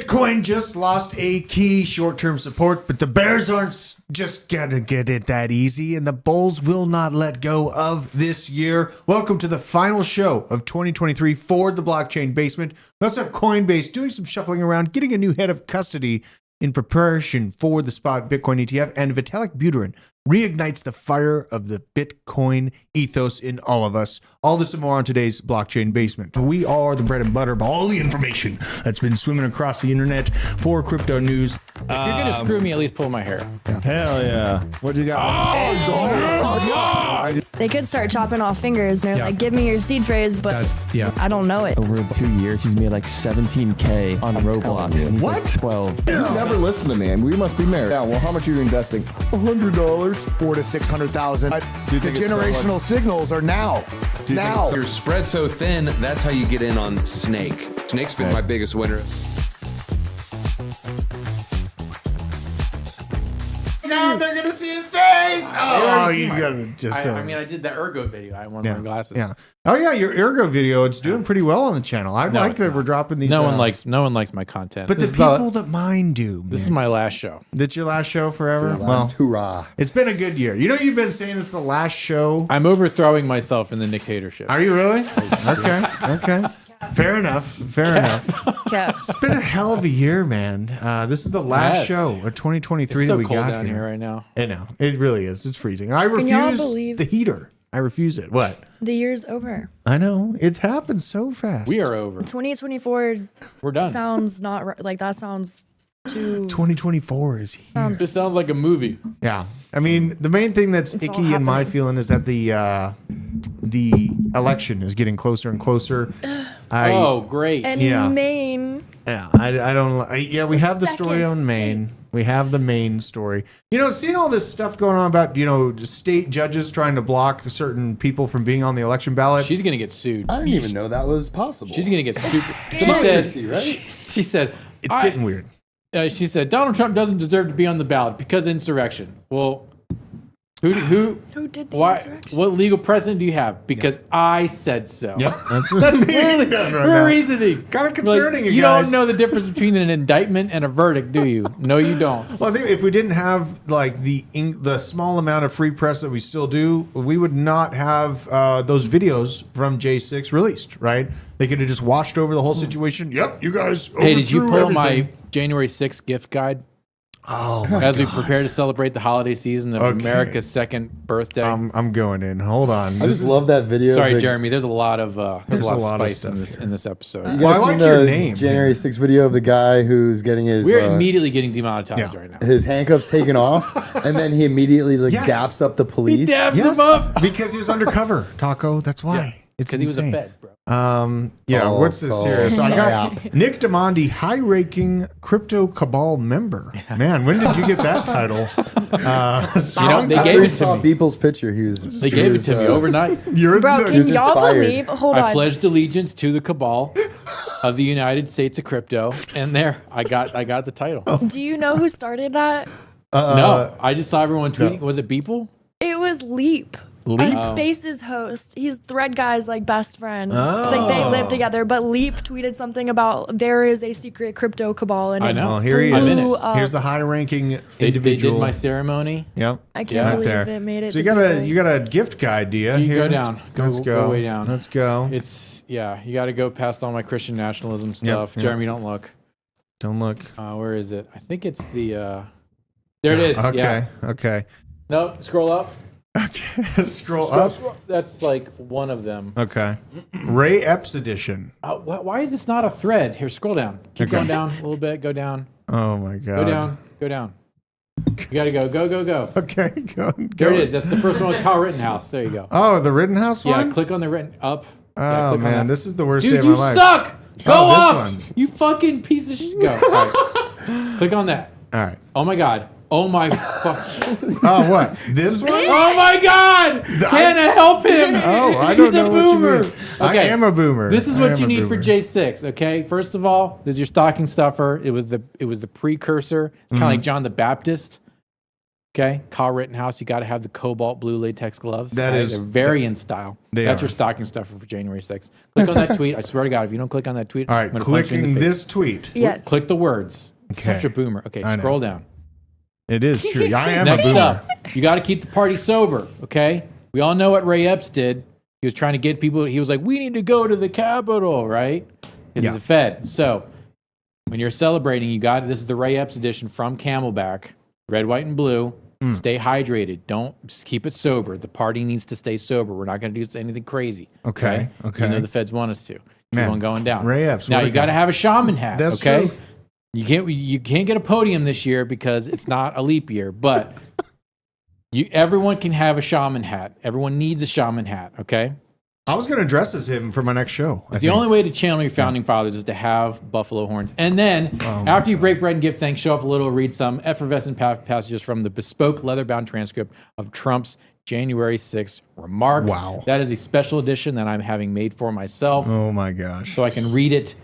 Bitcoin just lost a key short-term support, but the bears aren't just gonna get it that easy, and the bulls will not let go of this year. Welcome to the final show of 2023 for the blockchain basement. We also have Coinbase doing some shuffling around, getting a new head of custody in preparation for the spot Bitcoin ETF, and Vitalik Buterin reignites the fire of the Bitcoin ethos in all of us. All this and more on today's blockchain basement. We are the bread and butter of all the information that's been swimming across the internet for crypto news. If you're gonna screw me, at least pull my hair. Hell yeah. What do you got? They could start chopping off fingers. They're like, give me your seed phrase, but I don't know it. Over 2 years, he's made like 17K on Roblox. And he's What? Like 12. You never listen to me, and we must be married. Yeah, well, how much are you investing? $100. 400 to 600,000. The think it's generational signals are now. Now. You're spread so thin, that's how you get in on Snake. Snake's been my biggest winner. Now they're gonna see his face. Oh, you gotta just. I mean, I did the Ergo video. I won my glasses. Yeah. Oh yeah, your Ergo video. It's doing pretty well on the channel. I like that we're dropping these. No one likes my content. But the people that mine do. This is my last show. That's your last show forever. Last hoorah. It's been a good year. You know, you've been saying it's the last show. I'm overthrowing myself in the dictatorship. Are you really? Okay. Fair enough. Yeah. It's been a hell of a year, man. This is the last show of 2023 It's so that we cold got down here. here right now. I know. It really is. It's freezing. I Can y'all refuse believe- the heater. I refuse it. What? The year's over. I know. It's happened so fast. We are over. 2024 We're done. sounds not right. Like, that sounds too... 2024 is here. This sounds like a movie. Yeah. I mean, the main thing that's It's all icky in my happening. feeling is that the election is getting closer and closer. Oh, great. And Yeah. Maine. Yeah, I don't. We have the story second on Maine. state. We have the Maine story. You know, seeing all this stuff going on about state judges trying to block certain people from being on the election ballot. She's gonna get sued. I didn't even know that was possible. She's gonna get super. She Democracy, said. right? She said. It's getting weird. She said Donald Trump doesn't deserve to be on the ballot because of insurrection. Well, who did the why? insurrection? What legal precedent do you have? Because I said so. Yep, that's Really, done right her now. reasoning. Kind of concerning, Like, you you guys. don't know the difference between an indictment and a verdict, do you? No, you don't. Well, I think if we didn't have like the small amount of free press that we still do, we would not have those videos from J6 released, right? They could have just washed over the whole situation. Yep, you guys. Hey, did you overthrew pull my everything. January 6th gift guide? Oh, my As we God. prepare to celebrate the holiday season of Okay. America's second birthday. I'm going in. Hold on. I just love that video. Sorry, of the, Jeremy. There's a lot of There's a of lot of spice in stuff this episode. You Well, guys I seen like your the name January here. 6th video of the guy who's getting his We're immediately getting demonetized yeah. right now. his handcuffs taken off, and then he immediately Yes. daps up the police. dabs Yes, him up because he was undercover, Taco. That's why. It's because he was a insane. Fed, bro. Yeah, what's this all here? So I got psyop. Nick Diamandi, high-ranking crypto cabal member. Man, when did you get that title? They After gave he it saw to me. Beeple's picture, he was. They gave it to me overnight. You're Bro, the, can was y'all inspired. believe? Hold I on. pledged allegiance to the cabal of the United States of crypto, and there I got the title. Do you know who started that? No, I just saw everyone tweeting. Was it Beeple? It was Leap. Leap? A Spaces host. He's Thread Guy's like best friend. Like they live together. But Leap tweeted something about there is a secret crypto cabal, and I it know. well, here he I'm in is. it. Here's the high-ranking They did individual. my ceremony. Yep. I can't Yeah. believe There. it made it. So to you got a gift guide, do you? You here? go down. Let's go. Go way down. Let's go. It's you got to go past all my Christian nationalism stuff. yep. Jeremy, don't look. Don't look. Where is it? I think it's the. There it is. Okay. Yeah. Okay. No, scroll up. Okay. Scroll up. That's like one of them. Okay. Ray Epps edition. Why is this not a thread? Here, scroll down. Keep Okay. going down a little bit. Go down. Oh my God. Go down. Go down. You gotta go. Go. Okay. Go. There it is. That's the first one with Kyle Rittenhouse. There you go. Oh, the Rittenhouse Yeah, one. click on the written up. Yeah, Oh click on man, that. this is the worst day Dude, of you my life. suck. Go Oh, off. this one. You fucking piece of shit. Go. All right. Click on that. All right. Oh my God. Oh my fuck. Oh, what? This one? Oh my God. Hannah, help him. Oh, I don't He's know a what you boomer. mean. I am a boomer. This is I what am you a need for boomer. J6. Okay. First of all, this is your stocking stuffer. It was the precursor. It's kind of like John the Baptist. Okay, Kyle Rittenhouse, you got to have the cobalt blue latex gloves. That is- They're very in style. They That's are. your stocking stuffer for January 6th. Click on that tweet. I swear to God, if you don't click on that tweet, All I'm right, gonna punch you in clicking the face. this tweet. Yes. Click the words. Such Okay. a boomer. Okay, I know. scroll down. It is true. I am Next a boomer. up, you got to keep the party sober. Okay, we all know what Ray Epps did. He was trying to get people. He was like, "We need to go to the Capitol," right? Because he's a Fed. So when you're celebrating, you got this is the Ray Epps edition from Camelback, red, white, and blue. Stay hydrated. Don't just keep it sober. The party needs to stay sober. We're not going to do anything crazy. Okay. Even though the Feds want us to. Keep Man, on going down. Ray Epps, Now what a you got to guy. have a shaman hat. That's okay. true. You can't get a podium this year because it's not a leap year, but everyone can have a shaman hat. Everyone needs a shaman hat, okay? I was going to dress as him for my next show. It's the only way to channel your founding fathers is to have buffalo horns. And then after you break bread and give thanks, show off a little, read some effervescent passages from the bespoke leather-bound transcript of Trump's January 6th remarks. Wow. That is a special edition that I'm having made for myself Oh my gosh. so I can read it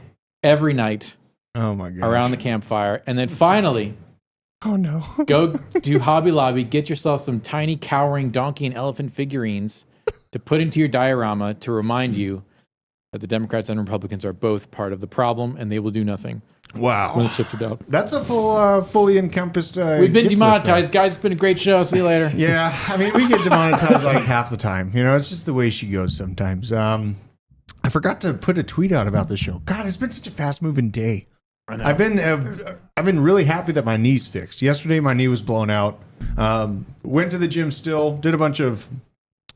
every night Oh my gosh. around the campfire. And then finally, Oh no. go to Hobby Lobby, get yourself some tiny cowering donkey and elephant figurines to put into your diorama to remind you that the Democrats and Republicans are both part of the problem and they will do nothing when the Wow. chips are down. That's a fully encompassed. We've been gift list, demonetized, guys. It's been a great show. See you later. though. Yeah, I mean, we get demonetized like half the time. You know, it's just the way she goes sometimes. I forgot to put a tweet out about the show. God, it's been such a fast-moving day. I've been really happy that my knee's fixed. Yesterday, my knee was blown out. Went to the gym still, did a bunch of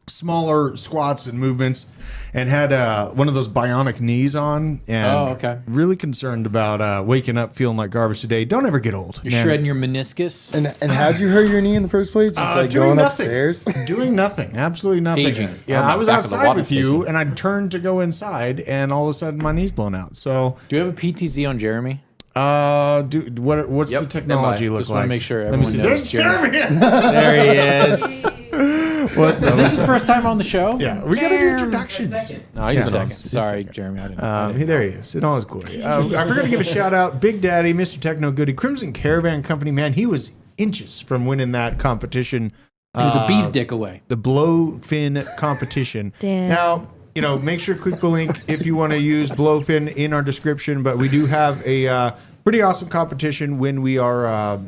smaller squats and movements, and had one of those bionic knees on. And Oh, okay. really concerned about waking up feeling like garbage today. Don't ever get old. You're man. shredding your meniscus. And how'd you hurt your knee in the first place? Just like doing going nothing. upstairs? Doing nothing. Absolutely nothing. Aging. Yeah, On the I was back of the outside water with you, station. and I turned to go inside, and all of a sudden my knee's blown out. So, Do you have a PTZ on Jeremy? what's Yep, the technology standby. look Just like? want to make sure Let me everyone see. knows. There's Jeremy. There he is. What's Is this his first time on the show? Yeah, we got to do introductions. No, he's Yeah. a second. He's a Sorry, second. Jeremy. I didn't. There he is in all his glory. I forgot to give a shout out, Big Daddy, Mr. Techno Goody, Crimson Caravan Company. Man, he was inches from winning that competition. He was a bee's dick away. The Blofin competition. Damn. Now, make sure to click the link if you want to use Blofin in our description. But we do have a pretty awesome competition when we are,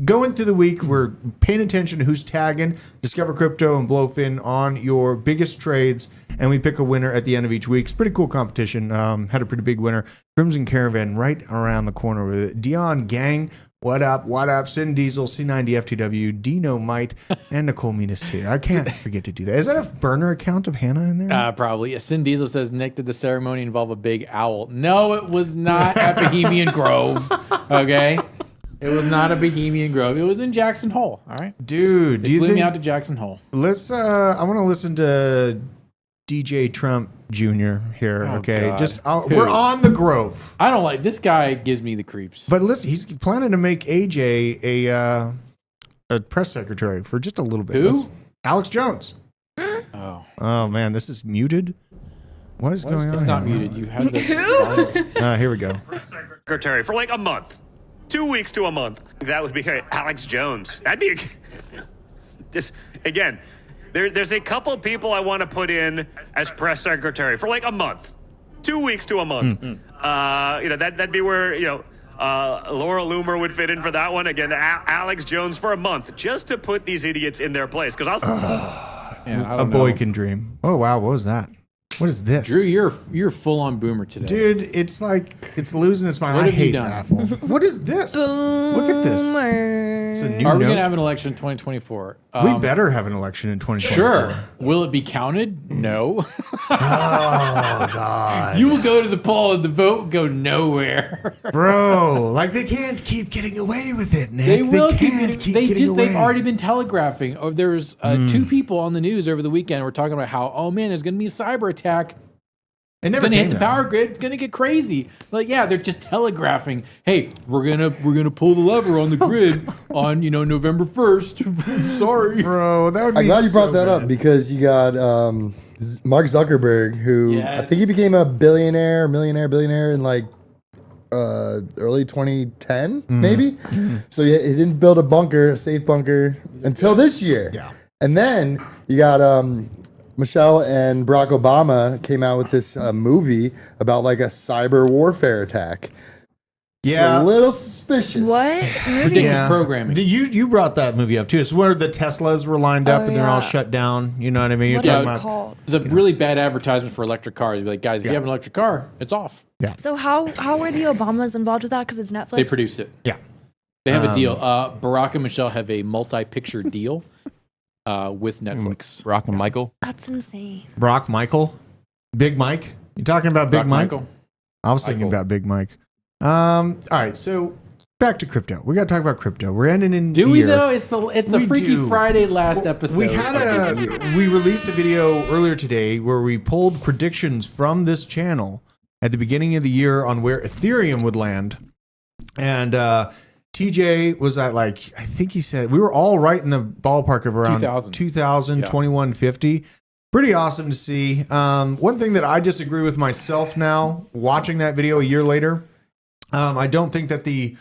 going through the week. We're paying attention to who's tagging Discover Crypto and Blofin on your biggest trades, and we pick a winner at the end of each week. It's a pretty cool competition. Had a pretty big winner. Crimson Caravan right around the corner with it. Dion Gang. What up? What up? Sin Diesel, C90 FTW, Dino Might, and Nicole Minas Tater. I can't forget to do that. Is that a burner account of Hannah in there? Probably. Yeah, Sin Diesel says, Nick, did the ceremony involve a big owl? No, it was not at Bohemian Grove. Okay? It was not a Bohemian Grove. It was in Jackson Hole. All right? Dude, do They you flew think... me out to Jackson Hole. Let's, I want to listen to DJ Trump Jr. here, Oh, okay? God. Who? We're on the Grove. I don't like this guy. Gives me the creeps. But listen, he's planning to make AJ a press secretary for just a little bit. Who? Alex Jones. Oh, Oh man, this is muted. What is going on? it's not here? muted. You have the. Here we go. Secretary for like a month, 2 weeks to a month. That would be Alex Jones. That'd be just again. There's a couple people I want to put in as press secretary for like a month, 2 weeks to a month. That'd be where Laura Loomer would fit in for that one. Again, Alex Jones for a month, just to put these idiots in their place. Because Man, I A don't boy know. can dream. Oh wow, what was that? What is this? Drew, you're full on boomer today. Dude, it's like it's losing its mind. What I have you hate done? Apple. What is this? Look at this. It's a new Are we note. gonna have an election in 2024? We better have an election in 2024. Sure. Will it be counted? No. Oh God, You will go to the poll and the vote will go nowhere. bro! Like they can't keep getting away with it, Nick. They will can't keep getting, getting away. they've already been telegraphing. Oh, there's two people on the news over the weekend who were talking about how, oh man, there's going to be a cyber attack. It It's never going to hit came the that. power grid. It's going to get crazy. Like, yeah, they're just telegraphing. Hey, we're gonna pull the lever on the grid on November 1st. Sorry, Bro, that would be I'm glad you so brought that up bad. because you got Mark Zuckerberg, who I think he Yes. became a billionaire in like early 2010, maybe. So he didn't build a safe bunker until this year. Yeah. And then you got Michelle and Barack Obama came out with this movie about like a cyber warfare attack. Yeah. It's a little suspicious. What? Predictive programming. You brought that movie up too. It's where the Teslas were lined up Oh, and they're all yeah. shut down. You know what I mean? You're What is talking it about- called? It's a really bad advertisement for electric cars. You'd be like, guys, if you have an electric car, it's off. So how were the Obamas involved with that? Because it's Netflix. They produced it. Yeah. They have a deal. Barack and Michelle have a multi-picture deal with Netflix. Rock and Michael. That's insane. Brock Michael, Big Mike. You talking about Big Barack Mike? Michael. I was thinking about Big Mike. All right, so back to crypto. We got to talk about crypto. We're ending in Do the we year. though? It's the We Freaky do. Friday last episode. We released a video earlier today where we pulled predictions from this channel at the beginning of the year on where Ethereum would land, and TJ was at I think he said we were all right in the ballpark of around 2000 Yeah. 2150. Pretty awesome to see. One thing that I disagree with myself now, watching that video a year later, I don't think that the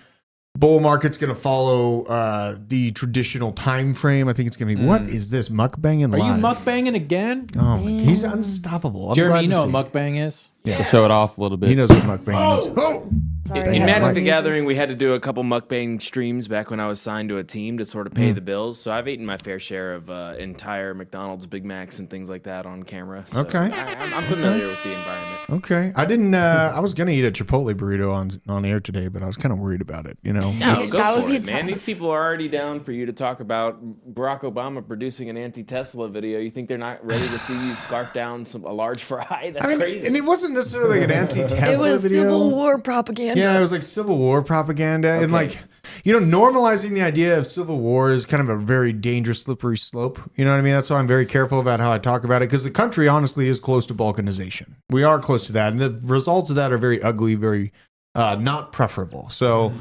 bull market's going to follow the traditional time frame. I think it's going to be, what is this, mukbanging Are live? you mukbanging again? Oh, my, he's unstoppable. I'm Jeremy, glad you to know see. what mukbang is? To show it off a little bit. He knows what mukbanging is. Oh! Sorry. In I Magic have the users. Gathering, we had to do a couple mukbang streams back when I was signed to a team to sort of pay the bills. So I've eaten my fair share of entire McDonald's Big Macs and things like that on camera. So Okay. I'm familiar with the environment. Okay. I didn't, I was going to eat a Chipotle burrito on air today, but I was kind of worried about it, you know? No, That go would for be it, man. tough. These people are already down for you to talk about Barack Obama producing an anti-Tesla video. You think they're not ready to see you scarf down a large fry? That's crazy. And it wasn't necessarily like an It anti-Tesla was video. Civil War propaganda. Yeah, it was like Civil War propaganda. And normalizing the idea of Civil War is kind of a very dangerous, slippery slope. You know what I mean? That's why I'm very careful about how I talk about it, because the country honestly is close to balkanization. We are close to that. And the results of that are very ugly, very not preferable. So,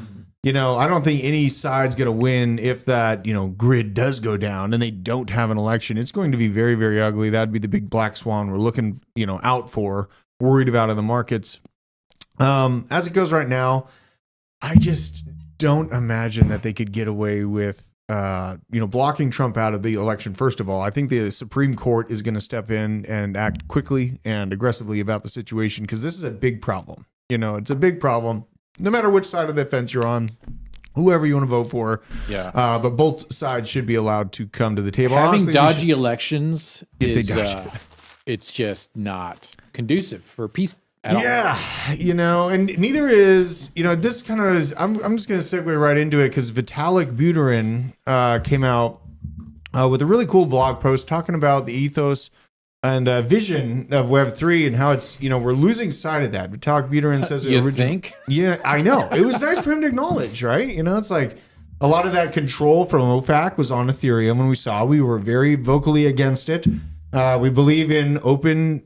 I don't think any side's going to win if that, grid does go down and they don't have an election. It's going to be very, very ugly. That'd be the big black swan we're looking, out for, worried about in the markets. As it goes right now, I just don't imagine that they could get away with, blocking Trump out of the election. First of all, I think the Supreme Court is going to step in and act quickly and aggressively about the situation, because this is a big problem. It's a big problem, no matter which side of the fence you're on, whoever you want to vote for. Yeah. But both sides should be allowed to come to the table. Having Honestly, we dodgy should- elections If they is dodge. it's just not conducive for peace at all. Yeah, and neither is, this kind of is, I'm just going to segue right into it, because Vitalik Buterin came out with a really cool blog post talking about the ethos and vision of Web3 and how it's, we're losing sight of that. Vitalik Buterin says You think? Yeah, I know. It was nice for him to acknowledge, right? It's like a lot of that control from OFAC was on Ethereum. When we were very vocally against it. We believe in open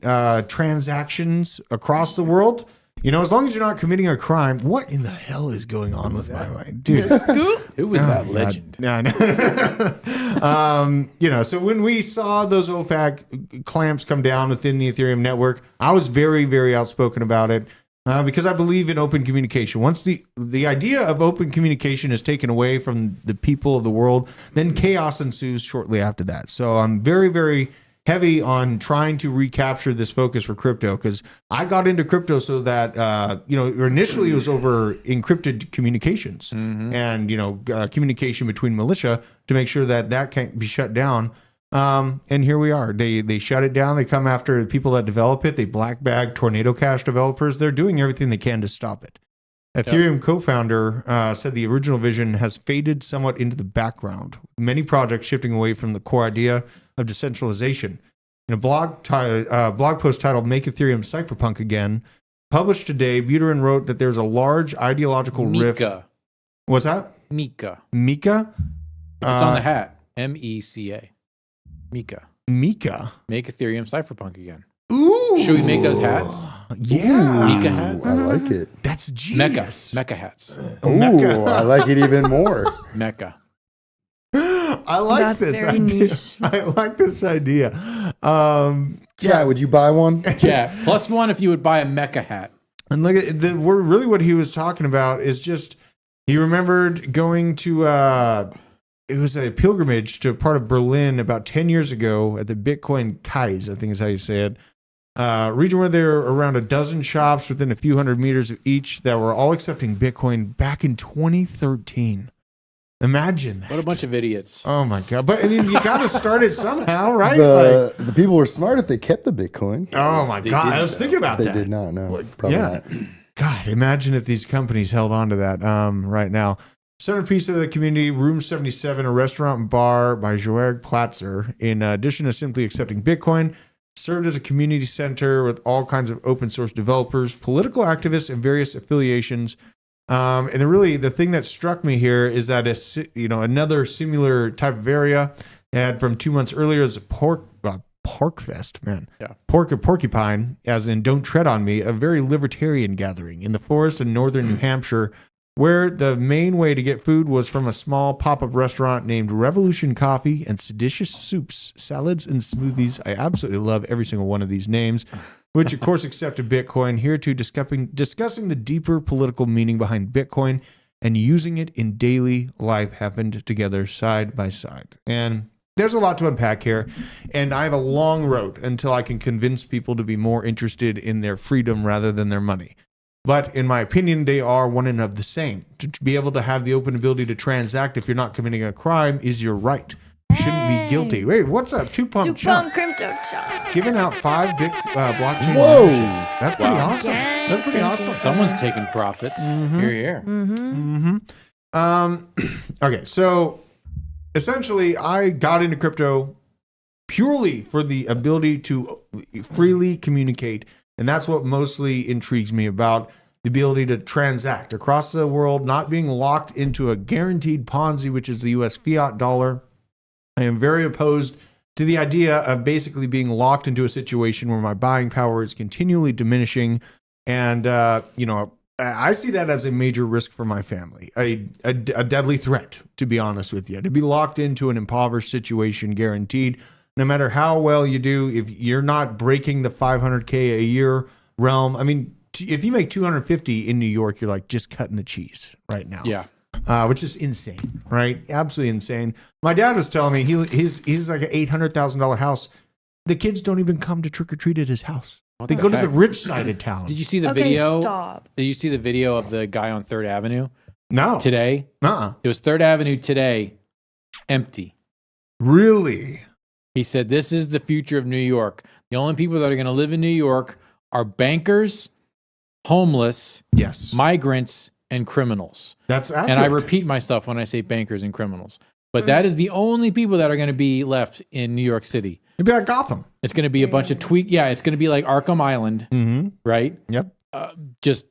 transactions across the world. As long as you're not committing a crime. What in the hell is going on with my life, dude? Who was that legend? No. So when we saw those OFAC clamps come down within the Ethereum network, I was very, very outspoken about it. Because I believe in open communication. Once the idea of open communication is taken away from the people of the world, then chaos ensues shortly after that. So I'm very, very heavy on trying to recapture this focus for crypto, because I got into crypto so that initially it was over encrypted communications and communication between militia to make sure that can't be shut down. And here we are. They shut it down. They come after the people that develop it. They black bag Tornado Cash developers. They're doing everything they can to stop it. Ethereum co-founder said the original vision has faded somewhat into the background. Many projects shifting away from the core idea of decentralization. In a blog post titled "Make Ethereum Cypherpunk Again," published today, Buterin wrote that there's a large ideological rift. What's that? Mika. Mika? It's on the hat. MECA. Mika. Mika. Make Ethereum Cypherpunk again. Ooh. Should we make those hats? Yeah. Mika hats? I like it. That's genius. Mecca hats. Ooh, I like it even more. Mecca. I like That's this very idea. niche. I like this idea. Yeah, would you buy one? Yeah. +1 if you would buy a Mecca hat. And look at really what he was talking about is just he remembered going to it was a pilgrimage to a part of Berlin about 10 years ago at the Bitcoin Kais, I think is how you say it. Region where there were around a dozen shops within a few hundred meters of each that were all accepting Bitcoin back in 2013. Imagine that. What a bunch of idiots. Oh my God. But I mean, you got to start it somehow, right? The people were smart if they kept the Bitcoin. Oh my God. I was thinking about They that. did not know. Probably not. God, imagine if these companies held on to that right now. Centerpiece of the community, Room 77, a restaurant and bar by Joerg Platzer. In addition to simply accepting Bitcoin, served as a community center with all kinds of open source developers, political activists, and various affiliations. And the thing that struck me here is that another similar type of area had from 2 months earlier is a Porkfest, man. Yeah. Porcupine, as in Don't Tread on Me, a very libertarian gathering in the forest in northern New Hampshire, where the main way to get food was from a small pop-up restaurant named Revolution Coffee and Seditious Soups, Salads, and Smoothies. I absolutely love every single one of these names, which of course accepted Bitcoin. Here too, discussing the deeper political meaning behind Bitcoin and using it in daily life happened together side by side. And there's a lot to unpack here, and I have a long road until I can convince people to be more interested in their freedom rather than their money. But in my opinion, they are one and of the same. To be able to have the open ability to transact if you're not committing a crime is your right. You shouldn't be guilty. Wait, what's up? Two-Pump Crypto Chunk. Giving out 5 blockchain. Whoa. ownership. That's pretty awesome. That's pretty awesome. Someone's taking profits. Here. Okay, so essentially, I got into crypto purely for the ability to freely communicate. And that's what mostly intrigues me about the ability to transact across the world, not being locked into a guaranteed Ponzi, which is the US fiat dollar. I am very opposed to the idea of basically being locked into a situation where my buying power is continually diminishing. And, I see that as a major risk for my family, a deadly threat, to be honest with you, to be locked into an impoverished situation guaranteed. No matter how well you do, if you're not breaking the 500K a year realm, I mean, if you make 250 in New York, you're like just cutting the cheese right now. Yeah. Which is insane, right? Absolutely insane. My dad was telling me he's like an $800,000 house. The kids don't even come to trick or treat at his house. They go to the rich side of town. Did you see the video? Stop. Did you see the video of the guy on 3rd Avenue? No. Today? It was 3rd Avenue today, empty. Really? He said, this is the future of New York. The only people that are going to live in New York are bankers, homeless, yes, migrants, and criminals. That's accurate. And I repeat myself when I say bankers and criminals. But that is the only people that are going to be left in New York City. It'd be like Gotham. It's going to be a bunch of it's going to be like Arkham Island, right? Yep. It's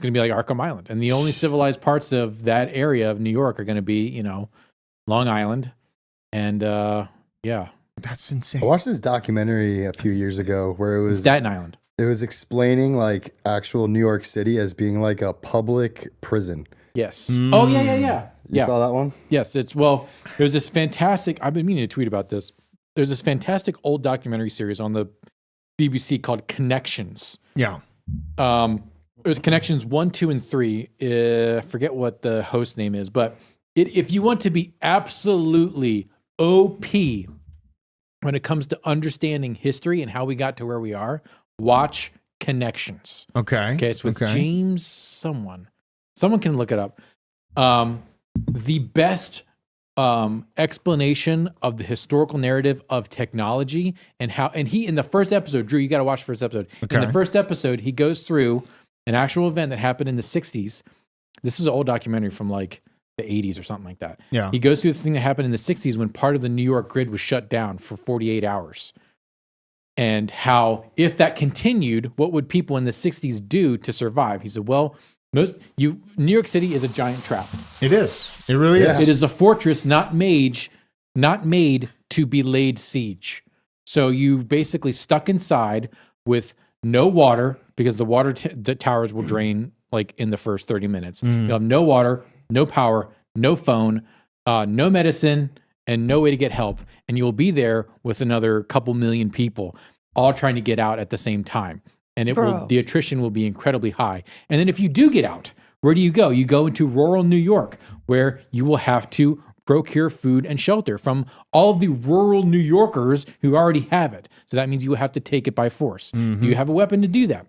going to be like Arkham Island. And the only civilized parts of that area of New York are going to be, Long Island. And yeah. That's insane. I watched this documentary a few years ago where it was Staten Island. It was explaining like actual New York City as being like a public prison. Yes. Oh yeah. You saw that one? Yes. There's this fantastic, I've been meaning to tweet about this. There's this fantastic old documentary series on the BBC called Connections. Yeah. There's Connections 1, 2, and 3. I forget what the host name is, but if you want to be absolutely OP when it comes to understanding history and how we got to where we are, watch Connections. Okay. So with James someone can look it up. The best explanation of the historical narrative of technology and how, and he, in the first episode, Drew, you got to watch the first episode. Okay. In the first episode, he goes through an actual event that happened in the 60s. This is an old documentary from like the 80s or something like that. Yeah. He goes through the thing that happened in the 60s when part of the New York grid was shut down for 48 hours. And how, if that continued, what would people in the 60s do to survive? He said, well, New York City is a giant trap. It is. It really is. It is a fortress not made to be laid siege. So you've basically stuck inside with no water because the water the towers will drain like in the first 30 minutes. You'll have no water, no power, no phone, no medicine, and no way to get help. And you'll be there with another couple million people all trying to get out at the same time. and the attrition will be incredibly high. And then if you do get out, where do you go? You go into rural New York, where you will have to procure food and shelter from all of the rural New Yorkers who already have it. So that means you will have to take it by force. Do you have a weapon to do that?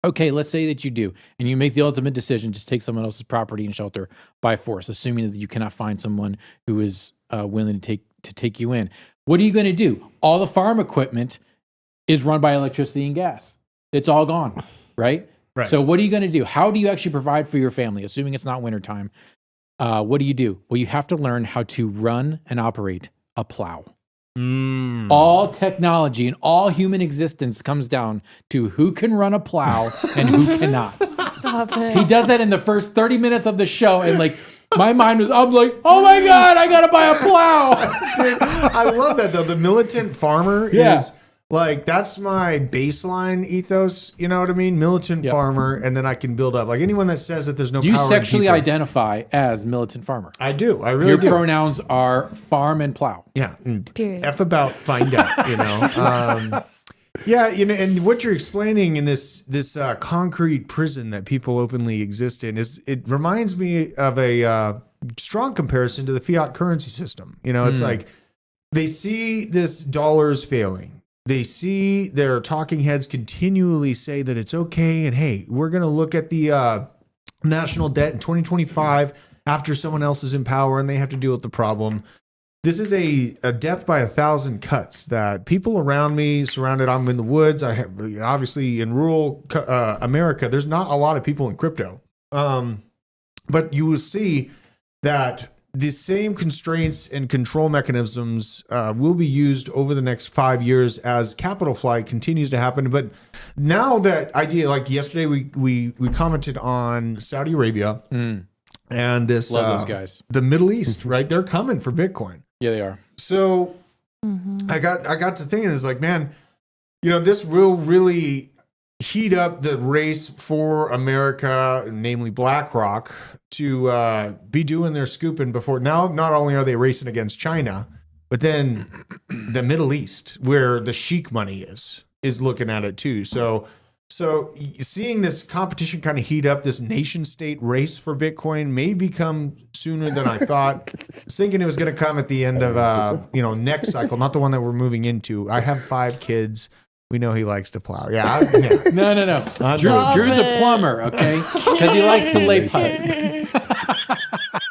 Okay, let's say that you do, and you make the ultimate decision to take someone else's property and shelter by force, assuming that you cannot find someone who is willing to take you in. What are you going to do? All the farm equipment is run by electricity and gas. It's all gone, right? Right. So what are you going to do? How do you actually provide for your family, assuming it's not wintertime? What do? Well, you have to learn how to run and operate a plow. All technology and all human existence comes down to who can run a plow and who cannot. Stop it. He does that in the first 30 minutes of the show, and like my mind was, I'm like, oh my God, I gotta buy a plow. Dude, I love that though. The militant farmer is like, that's my baseline ethos. You know what I mean? Militant farmer, and then I can build up. Like anyone that says that there's no power You in sexually people- identify as militant farmer. I do. I really Your do. pronouns are farm and plow. Yeah. Period. F about find out, you know. Yeah, you know, and what you're explaining in this concrete prison that people openly exist in it reminds me of a strong comparison to the fiat currency system. You know, it's like they see this dollar's failing. They see their talking heads continually say that it's okay, and hey, we're going to look at the national debt in 2025 after someone else is in power and they have to deal with the problem. This is a death by 1,000 cuts that people around me surrounded. I'm in the woods. I have obviously in rural America, there's not a lot of people in crypto. But you will see that the same constraints and control mechanisms will be used over the next 5 years as capital flight continues to happen. But now that idea, like yesterday, we commented on Saudi Arabia and this Love those guys. the Middle East, right? They're coming for Bitcoin. Yeah, they are. So I got to thinking, it's like, man, you know, this will really heat up the race for America, namely BlackRock, to be doing their scooping before. Now, not only are they racing against China, but then the Middle East, where the sheik money is looking at it too. So seeing this competition kind of heat up, this nation state race for Bitcoin may become sooner than I thought. I was thinking it was going to come at the end of next cycle, not the one that we're moving into. I have 5 kids. We know he likes to plow. Yeah. No. Drew's a plumber, okay? Because he likes to lay pipe.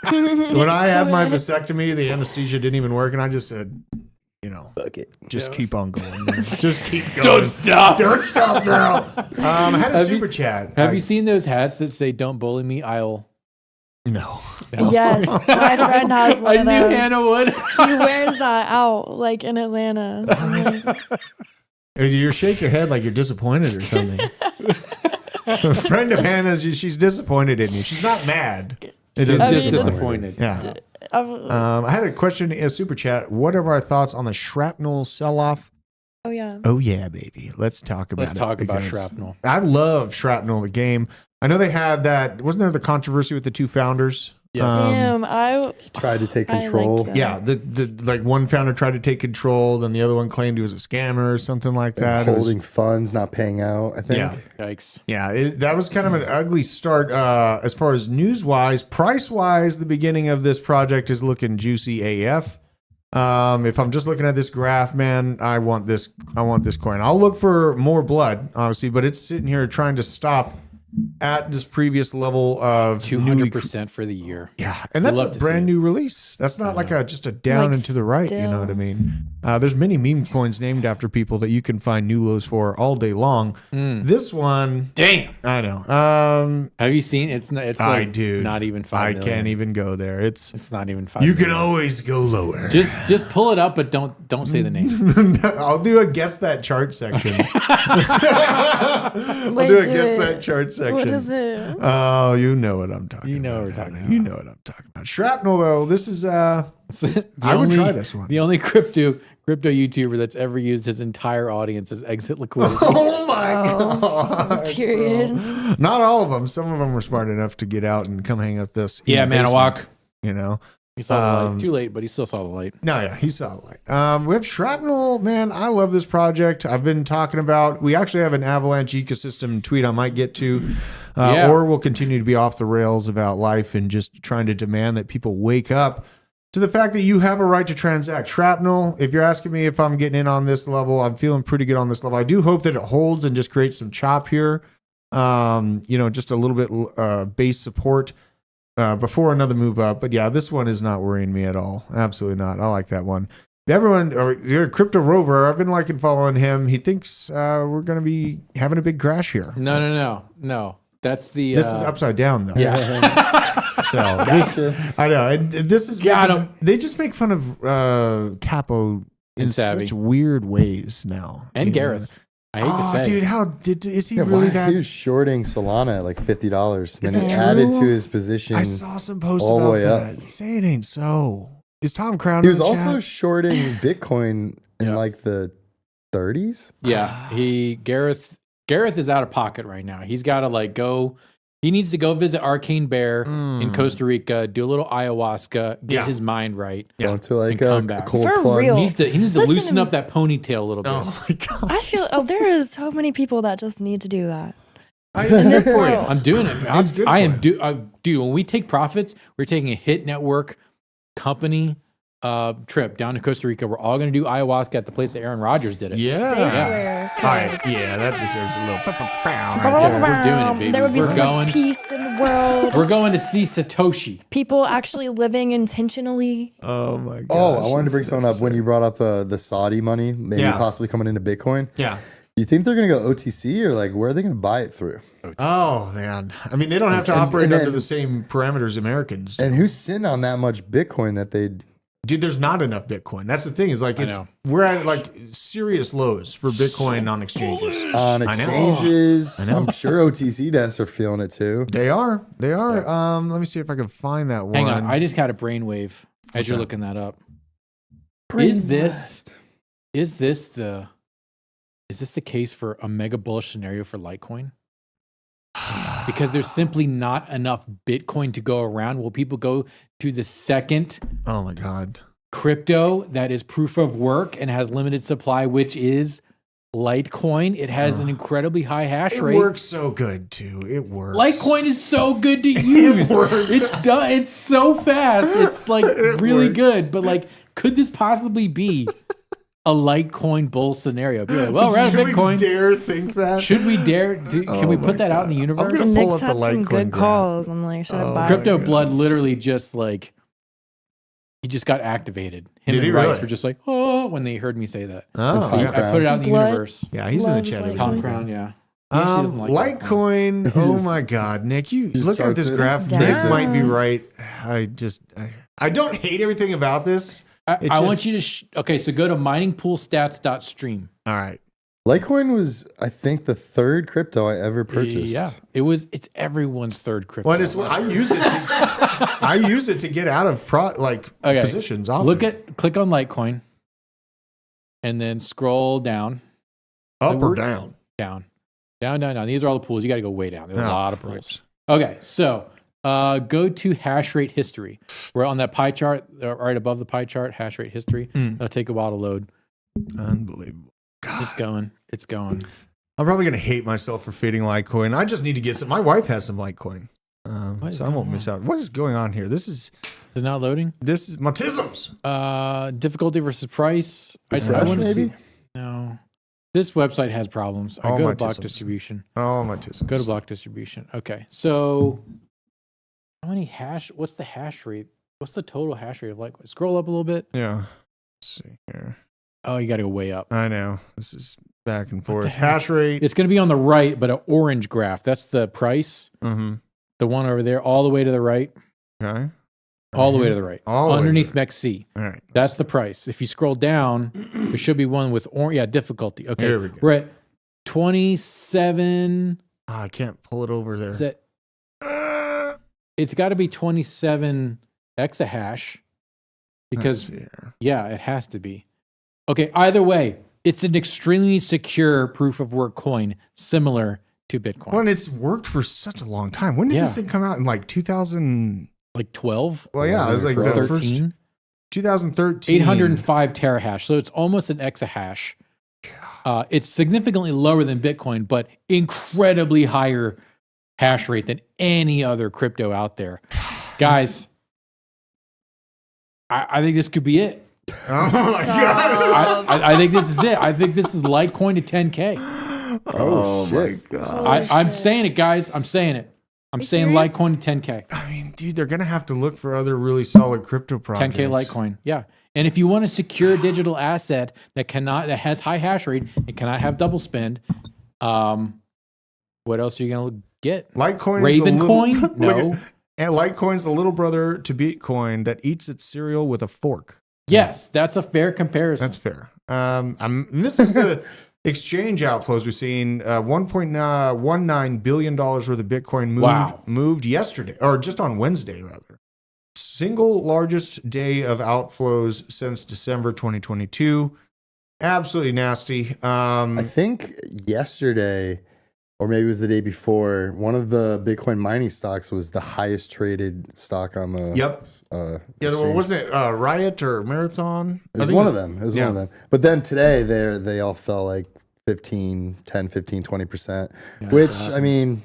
When I had my vasectomy, the anesthesia didn't even work, and I just said, just keep on going. Man. Just keep going. Don't stop. Don't stop now. I had a super chat. Have you seen those hats that say "Don't bully me"? I'll. No. Yes, my friend has one I of knew those. Hannah would. He wears that out, like in Atlanta. I'm like, You shake your head like you're disappointed or something. A friend of Hannah's, she's disappointed in you. She's not mad. She's just disappointed. Yeah. I had a question in a super chat. What are our thoughts on the shrapnel sell-off? oh yeah. Oh yeah, baby. Let's talk about Let's talk about because shrapnel. I love shrapnel, the game. I know they had that. Wasn't there the controversy with the 2 founders? Yes. Damn, I Tried to take I control. liked that. Yeah, the like one founder tried to take control, then the other one claimed he was a scammer or something like that. It was- Holding funds, not paying out, I think. Yeah. Yikes. Yeah, that was kind of an ugly start as far as news-wise. Price-wise, the beginning of this project is looking juicy AF. If I'm just looking at this graph, man, I want this coin. I'll look for more blood, obviously, but it's sitting here trying to stop at this previous level of 200% for the year. Yeah, and that's a love to see brand it. new release. That's not like just a down Like and to the right. You know what I mean? There's many meme coins named after people that you can find new lows for all day long. This one, Damn. I know. Have you seen? It's like I do. not even 5 I million. can't even go there. It's It's not even 5 you can million. always go lower. Just pull it up, but don't say the name. I'll do a guess that chart section. I'll Wait, do a do guess it. that chart section. What is it? Oh, you know what I'm talking about. You know what we're talking about. You know what I'm talking about. Shrapnel, though, this is I would try this one. The only crypto YouTuber that's ever used his entire audience as exit liquidity. Oh my god! Period. Not all of them. Some of them were smart enough to get out and come hang out with us. in Yeah, the basement, Manawak. You know, He saw the light. Too late, but he still saw the light. No, yeah, he saw the light. We have Shrapnel. Man, I love this project. I've been talking about, we actually have an Avalanche ecosystem tweet I might get to, or we'll continue to be off the rails about life and just trying to demand that people wake up to the fact that you have a right to transact. Shrapnel, if you're asking me if I'm getting in on this level, I'm feeling pretty good on this level. I do hope that it holds and just creates some chop here. Just a little bit base support before another move up. But yeah, this one is not worrying me at all. Absolutely not. I like that one. Everyone, or Crypto Rover, I've been liking following him. He thinks we're going to be having a big crash here. No. That's the. This is upside down, though. Yeah. So I know. And this is. They just make fun of Capo in Savvy. such weird ways now. And Gareth. I hate to say. Dude, how is he really that? He was shorting Solana at like $50. Then he added to his position. I saw some posts all the about way that. up. Say it ain't so. Is Tom Crown? He was also shorting Bitcoin in like the 30s. Yeah, Gareth is out of pocket right now. He's got to go. He needs to go visit Arcane Bear in Costa Rica, do a little ayahuasca, get his mind right. Go into like come a back. cold For plunge. real. He needs to loosen up that ponytail a little bit. Oh my god! I feel there is so many people that just need to do that. It's good for you. I'm doing it. It's good for you. Dude, when we take profits, we're taking a Hit Network company trip down to Costa Rica. We're all going to do ayahuasca at the place that Aaron Rodgers did it. Yeah. All right. Yeah, that deserves a little. We're doing it, baby. There would be We're so going. much peace in the world. We're going to see Satoshi. People actually living intentionally. Oh my god! Oh, I wanted to bring something up when you brought up the Saudi money, maybe possibly coming into Bitcoin. Yeah. You think they're going to go OTC or like where are they going to buy it through? OTC. Oh man! I mean, they don't have to operate under the same parameters Americans. And who's sitting on that much Bitcoin that they'd? Dude, there's not enough Bitcoin. That's the thing. Is like we're at like serious lows for Bitcoin on exchanges. On exchanges, I know. I'm sure OTC desks are feeling it too. They are. Yeah. Let me see if I can find that one. Hang on, I just got a brainwave as you're looking that up. Is this the case for a mega bullish scenario for Litecoin? Because there's simply not enough Bitcoin to go around. Will people go to the second Oh my god. crypto that is proof of work and has limited supply, which is Litecoin? It has an incredibly high hash rate. It works so good too. It works. Litecoin is so good to use. It's done. It's so fast. It's like really good. But like, could this possibly be a Litecoin bull scenario? Be like, well, we're out of Bitcoin. Do we dare think that? Should we dare? Can we put that out in the universe? I'm gonna Nick's pull up the had some Litecoin good graph. calls. I'm like, should I buy Crypto it? Blood literally just like he just got activated. Him Did and he Rice really? were just like, oh, when they heard me say that. Oh, Tom yeah. I put it out in the Blood. universe. Yeah, he's in the Loves chat. Litecoin. Tom Crown, yeah. He actually doesn't like Litecoin. Oh my god, Nick, you just look at starts this it. graph. It's Nick down. might be right. I don't hate everything about this. I want you to okay, so go to miningpoolstats.stream. All right. Litecoin was, I think, the third crypto I ever purchased. Yeah, it's everyone's third crypto. Well, I use it to get out of positions. Often. Click on Litecoin, and then scroll down. Up or down? Down. These are all the pools. You got to go way down. There's a lot of pools. Right. Okay, so go to hash rate history. We're on that pie chart, right above the pie chart. Hash rate history. It'll take a while to load. Unbelievable. God. It's going. I'm probably gonna hate myself for fading Litecoin. I just need to get some. My wife has some Litecoin, so I won't miss out. What is going on here? Is it not loading? This is my tisms. Difficulty versus price. I want to see. No, this website has problems. I go to block distribution. Oh my tisms. Go to block distribution. Okay, so how many hash? What's the hash rate? What's the total hash rate of Litecoin? Scroll up a little bit. Yeah. Let's see here. Oh, you got to go way up. I know. This is back and forth. Hash rate. It's going to be on the right, but an orange graph. That's the price. Mm-hmm. The one over there, all the way to the right. Okay. All the way to the right. Underneath MEXC. All right. That's the price. If you scroll down, there should be one with difficulty. Okay. There we go. We're at 27. I can't pull it over there. Is that? It's got to be 27 exahash because it has to be. Okay, either way, it's an extremely secure proof of work coin, similar to Bitcoin. Well, and it's worked for such a long time. When did this thing come out? In like 2000? like 12. Well, yeah, it was like the first 13. 2013. 805 terahash. So it's almost an exahash. It's significantly lower than Bitcoin, but incredibly higher hash rate than any other crypto out there. Guys, I think this could be it. Oh my god! I think this is it. I think this is Litecoin to 10K. Oh my god! I'm saying it, guys. I'm saying it. I'm saying serious? Litecoin to 10K. I mean, dude, they're gonna have to look for other really solid crypto projects. 10K Litecoin. Yeah. And if you want a secure digital asset that has high hash rate and cannot have double spend, what else are you gonna get? Litecoin, Raven is a coin? little, No. And Litecoin's the little brother to Bitcoin that eats its cereal with a fork. Yes, that's a fair comparison. That's fair. This is the exchange outflows we're seeing. $1.19 billion worth of Bitcoin moved yesterday, or just on Wednesday, rather. Single largest day of outflows since December 2022. Absolutely nasty. I think yesterday, or maybe it was the day before, one of the Bitcoin mining stocks was the highest traded stock on the Wasn't it Riot or Marathon? It was one of them. It was one of them. But then today they all fell like 10, 15, 20%, which I mean,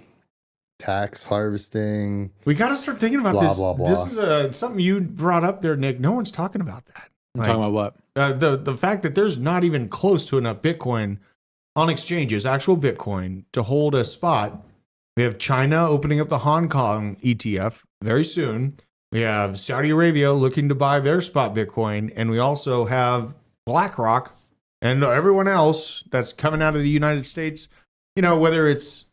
tax harvesting. We got to start thinking about this. Blah, blah, blah. This is something you brought up there, Nick. No one's talking about that. Talking about what? The fact that there's not even close to enough Bitcoin on exchanges, actual Bitcoin, to hold a spot. We have China opening up the Hong Kong ETF very soon. We have Saudi Arabia looking to buy their spot Bitcoin. And we also have BlackRock and everyone else that's coming out of the United States. You know, whether it's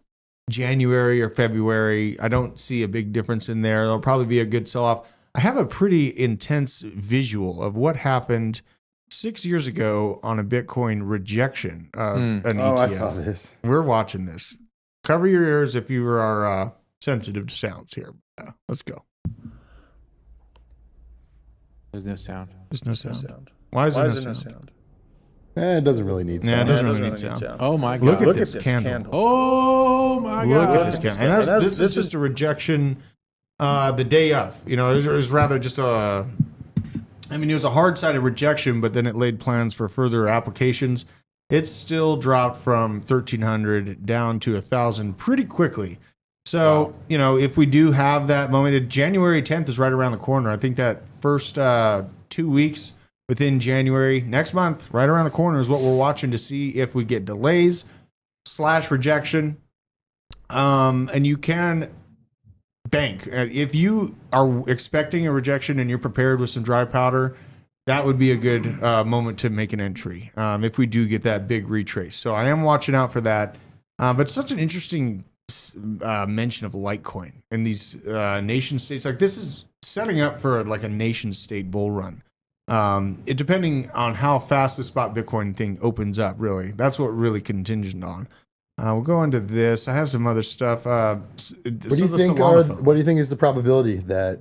January or February, I don't see a big difference in there. There'll probably be a good sell-off. I have a pretty intense visual of what happened 6 years ago on a Bitcoin rejection of an ETF. I saw this. We're watching this. Cover your ears if you are sensitive to sounds here. Let's go. There's no sound. There's no sound. Why is there no sound? It doesn't really need sound. Yeah, it doesn't really need sound. Oh my god! Look at this candle. Oh my god! Look at this candle. And this is just a rejection the day of. You know, it was rather just a... I mean, it was a hard-sided rejection, but then it laid plans for further applications. It's still dropped from 1,300 down to 1,000 pretty quickly. So, you know, if we do have that moment, January 10th is right around the corner. I think that first 2 weeks within January, next month, right around the corner is what we're watching to see if we get delays / rejection. And you can bank. If you are expecting a rejection and you're prepared with some dry powder, that would be a good moment to make an entry if we do get that big retrace. So I am watching out for that. But such an interesting mention of Litecoin and these nation states. Like, this is setting up for like a nation state bull run. It depending on how fast the spot Bitcoin thing opens up, really. That's what really contingent on. We'll go into this. I have some other stuff. What do you think is the probability that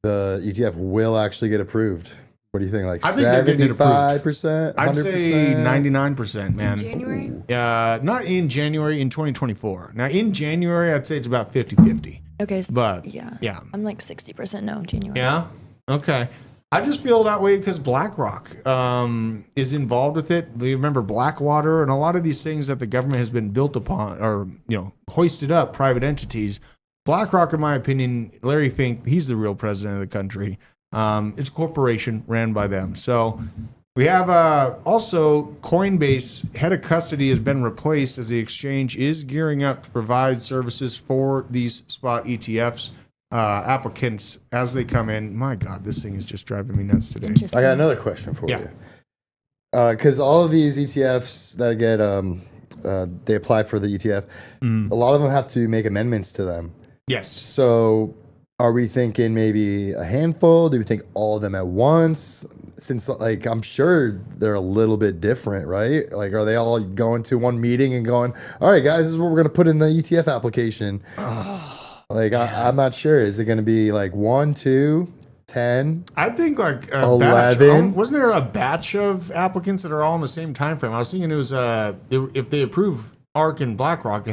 the ETF will actually get approved? What do you think? Like, I think they're getting it approved. 75%? I'd say 99%, man. In January? Not in January, in 2024. Now, in January, I'd say it's about 50-50. Okay. But, yeah. I'm like 60% no January. Yeah? Okay. I just feel that way because BlackRock is involved with it. You remember Blackwater and a lot of these things that the government has been built upon or, you know, hoisted up private entities. BlackRock, in my opinion, Larry Fink, he's the real president of the country. It's a corporation ran by them. So we have also Coinbase head of custody has been replaced as the exchange is gearing up to provide services for these spot ETFs. Applicants as they come in. My God, this thing is just driving me nuts today. I got another question for you. Because all of these ETFs that get they apply for the ETF, a lot of them have to make amendments to them. Yes. So are we thinking maybe a handful? Do we think all of them at once? Since, like, I'm sure they're a little bit different, right? Like, are they all going to one meeting and going, all right, guys, this is what we're going to put in the ETF application? Like, I'm not sure. Is it going to be like 1, 2, 10? I think like 11. Wasn't there a batch of applicants that are all in the same time frame? I was thinking it was if they approve ARK and BlackRock,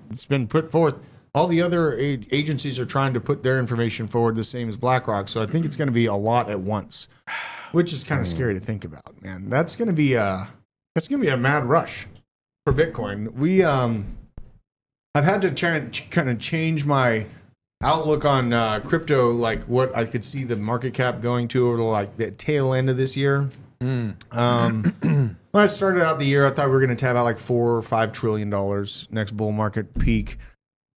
it's been put forth. all the other agencies are trying to put their information forward the same as BlackRock. So I think it's going to be a lot at once, which is kind of scary to think about, man. That's going to be a mad rush for Bitcoin. I've had to kind of change my outlook on crypto, like what I could see the market cap going to over like the tail end of this year. When I started out the year, I thought we were going to tap out like $4 or $5 trillion next bull market peak.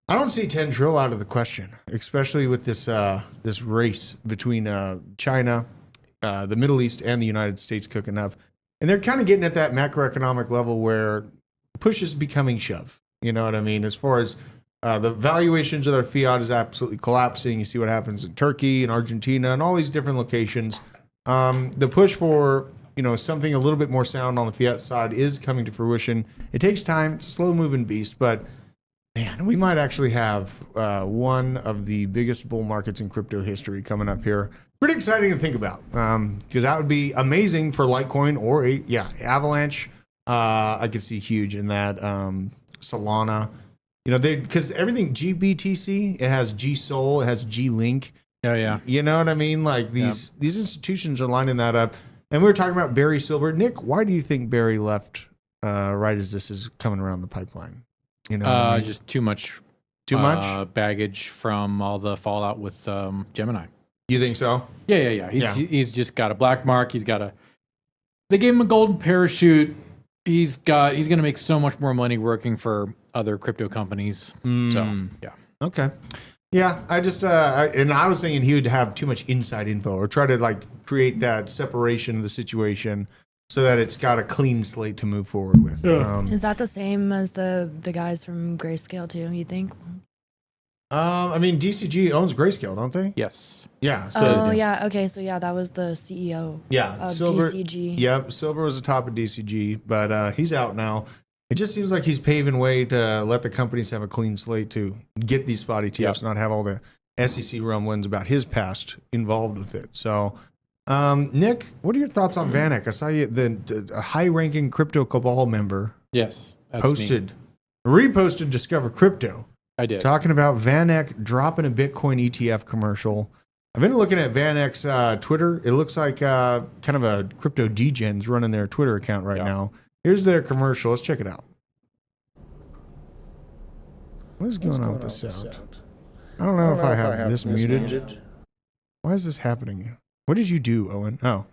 I don't see 10 trill out of the question, especially with this race between China, the Middle East, and the United States cooking up. And they're kind of getting at that macroeconomic level where push is becoming shove. You know what I mean? As far as the valuations of their fiat is absolutely collapsing. You see what happens in Turkey and Argentina and all these different locations. The push for something a little bit more sound on the fiat side is coming to fruition. It takes time. It's a slow-moving beast, but man, we might actually have one of the biggest bull markets in crypto history coming up here. Pretty exciting to think about because that would be amazing for Litecoin or Avalanche. I could see huge in that. Solana, because everything GBTC, it has GSOL, it has GLink. Oh yeah. You know what I mean? Like these institutions are lining that up. And we were talking about Barry Silbert. Nick, why do you think Barry left right as this is coming around the pipeline? Just too much. Too much baggage from all the fallout with Gemini. You think so? Yeah. He's just got a black mark. They gave him a golden parachute. He's going to make so much more money working for other crypto companies. So yeah. Okay. Yeah, I just and I was thinking he would have too much inside info or try to like create that separation of the situation so that it's got a clean slate to move forward with. Is that the same as the guys from Grayscale too? You think? I mean, DCG owns Grayscale, don't they? Yes. Yeah. So, yeah. Okay. So yeah, that was the CEO. Yeah. Of Silver, DCG. Yep. Silver was the top of DCG, but he's out now. It just seems like he's paving way to let the companies have a clean slate to get these spot ETFs, not have all the SEC rumblings about his past involved with it. So, Nick, what are your thoughts on VanEck? I saw you, the high-ranking crypto Cabal member. Yes, that's reposted Discover Crypto. I did. Talking about VanEck dropping a Bitcoin ETF commercial. I've been looking at VanEck's Twitter. It looks like kind of a crypto degens running their Twitter account right now. Here's their commercial. Let's check it out. What is going on with the sound? I don't know if I have this muted. Why is this happening? What did you do, Owen? Oh.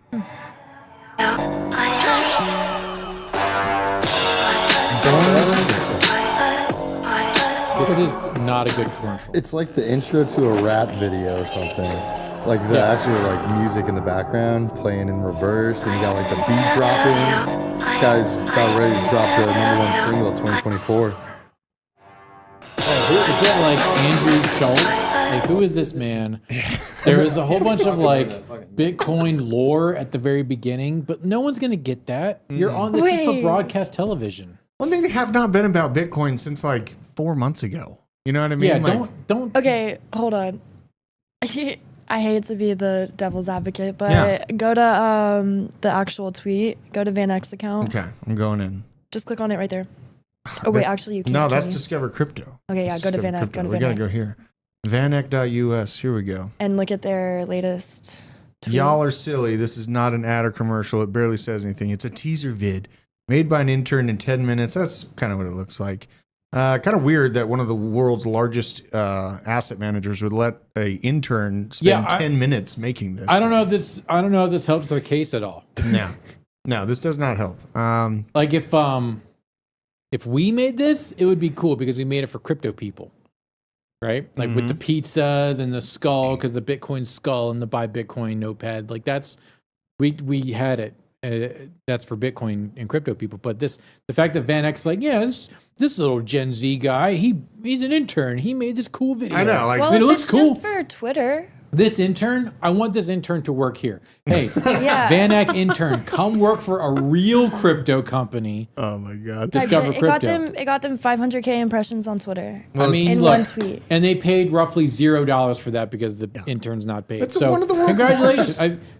This is not a good commercial. It's like the intro to a rap video or something. Like the actual like music in the background playing in reverse, and you got like the beat dropping. This guy's about ready to drop the #1 single of 2024. Is that like Andrew Schultz? Like, who is this man? There is a whole bunch of like Bitcoin lore at the very beginning, but no one's gonna get that. You're on this is for broadcast television. One thing they have not been about Bitcoin since like 4 months ago. You know what I mean? Yeah, like, don't. Okay, hold on. I hate to be the devil's advocate, but go to the actual tweet. Go to VanEck's account. Okay, I'm going in. Just click on it right there. Oh wait, actually you can't. No, that's Discover Crypto. Okay, yeah, go to VanEck. Go to We gotta go here. VanEck.us. Here we go. And look at their latest tweet. Y'all are silly. This is not an ad or commercial. It barely says anything. It's a teaser vid made by an intern in 10 minutes. That's kind of what it looks like. Kind of weird that one of the world's largest asset managers would let a intern spend 10 minutes making this. I don't know if this helps their case at all. No, this does not help. Like if we made this, it would be cool because we made it for crypto people, right? Like with the pizzas and the skull, because the Bitcoin skull and the buy Bitcoin notepad, like we had it. That's for Bitcoin and crypto people. But the fact that VanEck's like, this little Gen Z guy, he's an intern. He made this cool video. I know, like, well, it looks it's cool. Just for Twitter. This intern, I want this intern to work here. Hey, VanEck intern, come work for a real crypto company. Oh my God. Discover Crypto. It got them 500K impressions on Twitter. Well, I mean, in one tweet. And they paid roughly $0 for that because the intern's not paid. That's so one of the world's congratulations.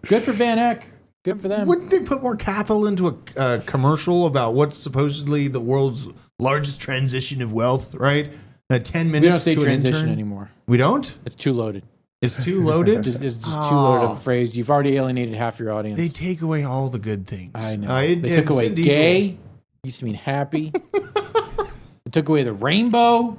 Good for VanEck. Good for them. Wouldn't they put more capital into a commercial about what's supposedly the world's largest transition of wealth, right? 10 minutes We don't say to an transition intern? anymore. We don't? It's too loaded. It's too loaded? It's just too loaded of a phrase. You've already alienated half your audience. They take away all the good things. I know. They They took away gay. Used to mean happy. They took away the rainbow.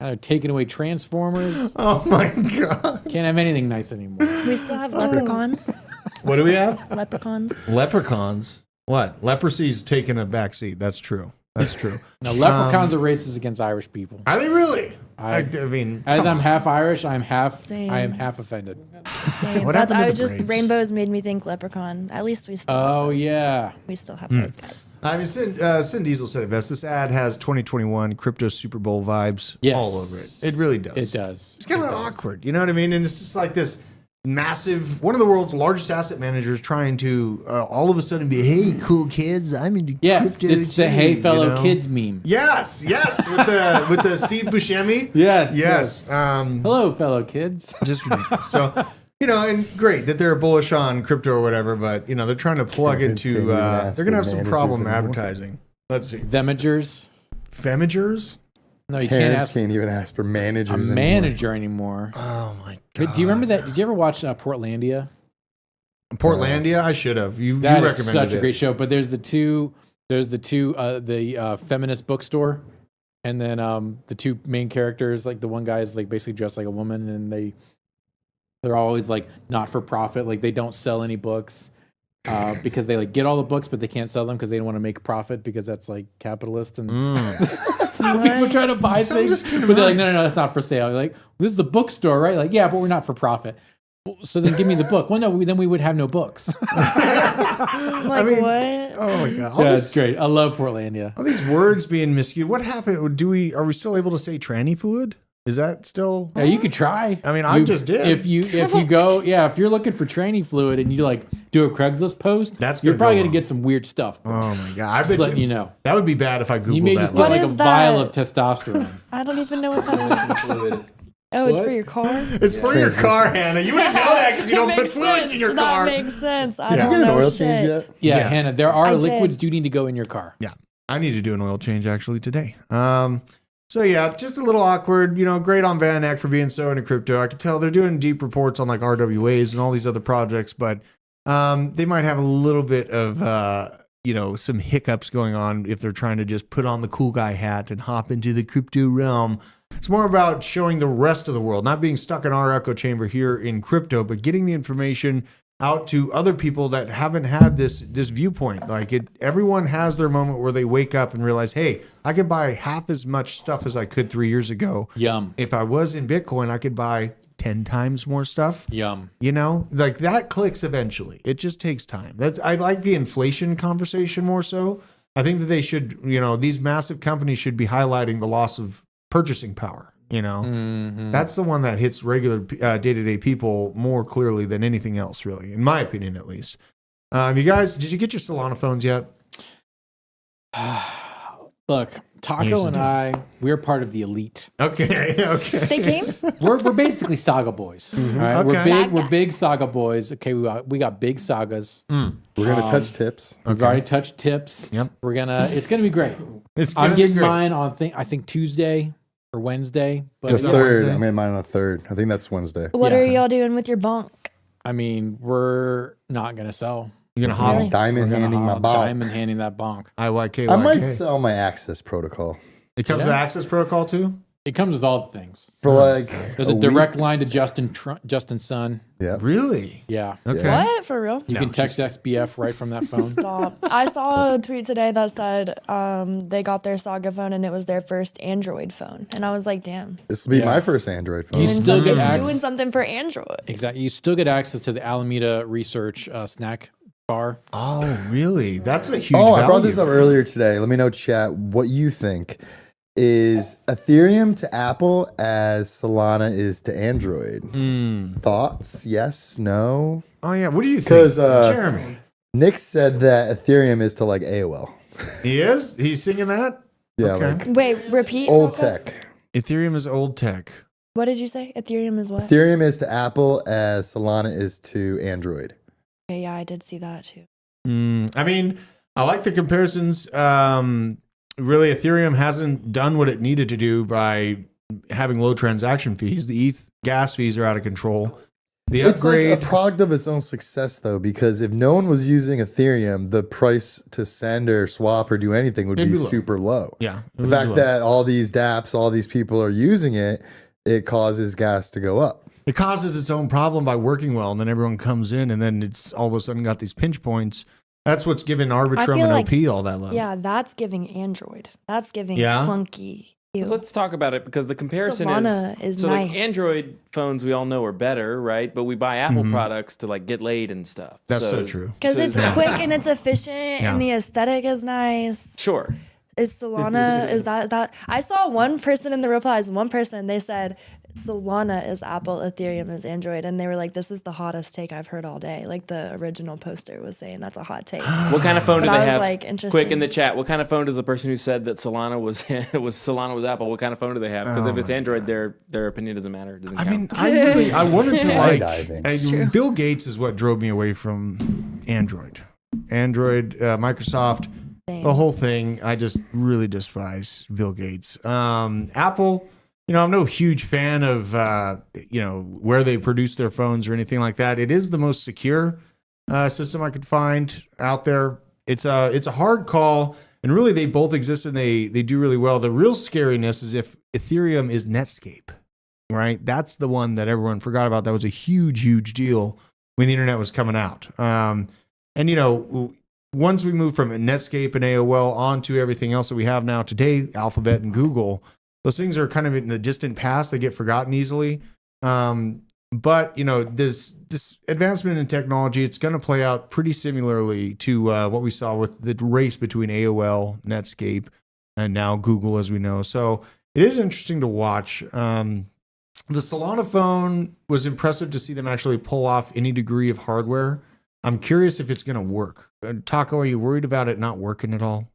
Now they're taking away Transformers. Oh my God. Can't have anything nice anymore. We still have leprechauns. What do we have? Leprechauns. Leprechauns. What? Leprosy's taking a back seat. That's true. That's true. Now, leprechauns are racist against Irish people. Are they really? I mean, As come I'm on. half Irish, I am half Same. offended. Same. What That's, happened to I the was just Braves? rainbows made me think leprechaun. At least we still. have Oh those. yeah. We still have Hmm. those guys. I mean, Sin Diesel said it best. This ad has 2021 crypto Super Bowl vibes Yes. all over it. It really does. It does. It's kind It of does. awkward. You know what I mean? And it's just like this massive, one of the world's largest asset managers trying to all of a sudden be, hey, cool kids, I'm into Yeah, crypto it's the too," "Hey you fellow know? kids" meme. Yes, with the Steve Buscemi. Yes. Hello, fellow kids. Just ridiculous. So, and great that they're bullish on crypto or whatever, but they're trying to plug Kids into. can't even ask They're gonna have for some managers problem anymore. advertising. Let's see. Themagers. Femagers? No, you Parents can't ask can't even ask for managers a anymore. manager anymore. Oh my But God. do you remember that? Did you ever watch Portlandia? Portlandia? I should have. You That is recommended such it. a great show. But there's the feminist bookstore, and then the two main characters, like the one guy is like basically dressed like a woman, and they're always like not for profit, like they don't sell any books because they like get all the books, but they can't sell them because they don't want to make a profit because that's like capitalist and. So people try to buy things, but they're like, no, that's not for sale. You're like, this is a bookstore, right? Like, yeah, but we're not for profit. So then give me the book. Well, no, then we would have no books. Like what? Oh my God. All Yeah, this- it's great. I love Portlandia. All these words being misused. What happened? Are we still able to say tranny fluid? Is that still? Yeah, you could try. I mean, I just did. If you go, if you're looking for tranny fluid and you like do a Craigslist post, you're gonna probably go gonna wrong. get some weird stuff. Oh my God. I Just bet letting you know. That would be bad if I Googled You may that. just get What like a is vial that? of testosterone. I don't even know what that is. Oh, it's What? for your car? It's for your car, Hannah. You wouldn't know that because you don't It put makes fluids sense. in your car. That makes sense. I Did you don't get an know oil shit. change yet? Yeah, Yeah. Hannah, there are I liquids did. do need to go in your car. Yeah. I need to do an oil change actually today. So yeah, just a little awkward. Great on VanEck for being so into crypto. I could tell they're doing deep reports on like RWAs and all these other projects, but they might have a little bit of some hiccups going on if they're trying to just put on the cool guy hat and hop into the crypto realm. It's more about showing the rest of the world, not being stuck in our echo chamber here in crypto, but getting the information out to other people that haven't had this viewpoint. Like everyone has their moment where they wake up and realize, hey, I could buy half as much stuff as I could 3 years ago. Yum. If I was in Bitcoin, I could buy 10 times more stuff. Yum. Like that clicks eventually. It just takes time. I like the inflation conversation more so. I think that they should, these massive companies should be highlighting the loss of purchasing power. That's the one that hits regular day-to-day people more clearly than anything else, really, in my opinion, at least. You guys, did you get your Solana phones yet? Look, Taco and I, we're part of the elite. Okay. They came? We're basically Saga boys. All right? Okay. We're big Saga boys. Okay, we got big sagas. We're gonna touch tips. We've already touched tips. Yep. It's gonna be great. I'm getting mine on I think Tuesday or Wednesday. But The Is that third. Wednesday? I'm in mine on the third. I think that's Wednesday. What Yeah. are y'all doing with your bonk? I mean, we're not gonna sell. You're going to hodl. Really? Diamond We're gonna handing my hop bonk. diamond handing that bonk. IYK. I might sell my Access protocol It comes with Access Protocol too? It comes with all the things. for like. There's a direct line to Justin's son. Yeah. Really? Yeah. Okay. What? For real? You can text SBF right from that phone. Stop. I saw a tweet today that said they got their Saga phone and it was their first Android phone. And I was like, damn. This will be Yeah. my first Android phone. You still get It's access. doing something for Android. Exactly. You still get access to the Alameda Research snack bar. Oh, really? That's a huge Oh, I brought value. this up earlier today. Let me know, chat, what you think. Is Ethereum to Apple as Solana is to Android? Thoughts? Yes? No? Oh, yeah. What do you think? 'Cause, Jeremy. Nick said that Ethereum is to like AOL. He is? He's singing that? Yeah, Okay. like Wait, repeat. old Taco? tech. Ethereum is old tech. What did you say? Ethereum is what? Ethereum is to Apple as Solana is to Android. Okay, yeah, I did see that too. I mean, I like the comparisons. really Ethereum hasn't done what it needed to do by having low transaction fees. The ETH gas fees are out of control. The It's upgrade, like a product of its own success, though, because if no one was using Ethereum, the price to send or swap or do anything would It'd be be low. super low. yeah. The fact that all these dApps, all these people are using it, it causes gas to go up. it causes its own problem by working well, and then everyone comes in, and then it's all of a sudden got these pinch points. That's what's giving Arbitrum feel and like- OP all that love. Yeah, that's giving Android. That's giving Yeah? clunky. Ew. Let's talk about it because the comparison Solana is so nice. like Android phones we all know are better, right? But we buy Apple products to like get laid and stuff. That's so true. Because so- it's quick and it's efficient Yeah. and the aesthetic is nice. Sure. Is Solana, is that? I saw one person in the replies, they said Solana is Apple, Ethereum is Android. And they were like, this is the hottest take I've heard all day. Like the original poster was saying that's a hot take. What kind of phone do But they I was have? like, interesting. Quick in the chat. What kind of phone does the person who said that Solana was Solana was Apple? What kind of phone do they have? Because if it's Android, their opinion doesn't matter. It doesn't I count. mean, I wanted to like. Skydiving. Bill Gates is what drove me away from Android. Microsoft, the whole thing. I just really despise Bill Gates. Apple, I'm no huge fan of where they produce their phones or anything like that. It is the most secure system I could find out there. It's a hard call, and really they both exist and they do really well. The real scariness is if Ethereum is Netscape, right? That's the one that everyone forgot about. That was a huge deal when the internet was coming out. Once we move from Netscape and AOL onto everything else that we have now today, Alphabet and Google, those things are kind of in the distant past. They get forgotten easily. But this advancement in technology, it's going to play out pretty similarly to what we saw with the race between AOL, Netscape, and now Google, as we know. So it is interesting to watch. The Solana phone was impressive to see them actually pull off any degree of hardware. I'm curious if it's going to work. Taco, are you worried about it not working at all?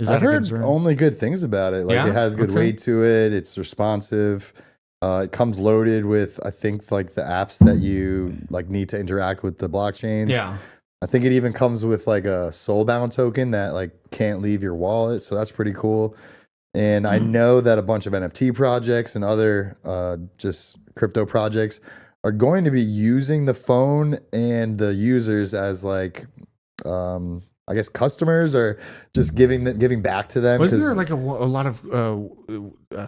I've heard only good things about it. Like it has good weight to it. It's responsive. It comes loaded with, I think, like the apps that you like need to interact with the blockchains. Yeah. I think it even comes with like a soulbound token that like can't leave your wallet. So that's pretty cool. And I know that a bunch of NFT projects and other just crypto projects are going to be using the phone and the users as like, I guess customers or just giving back to them. Wasn't there like a lot of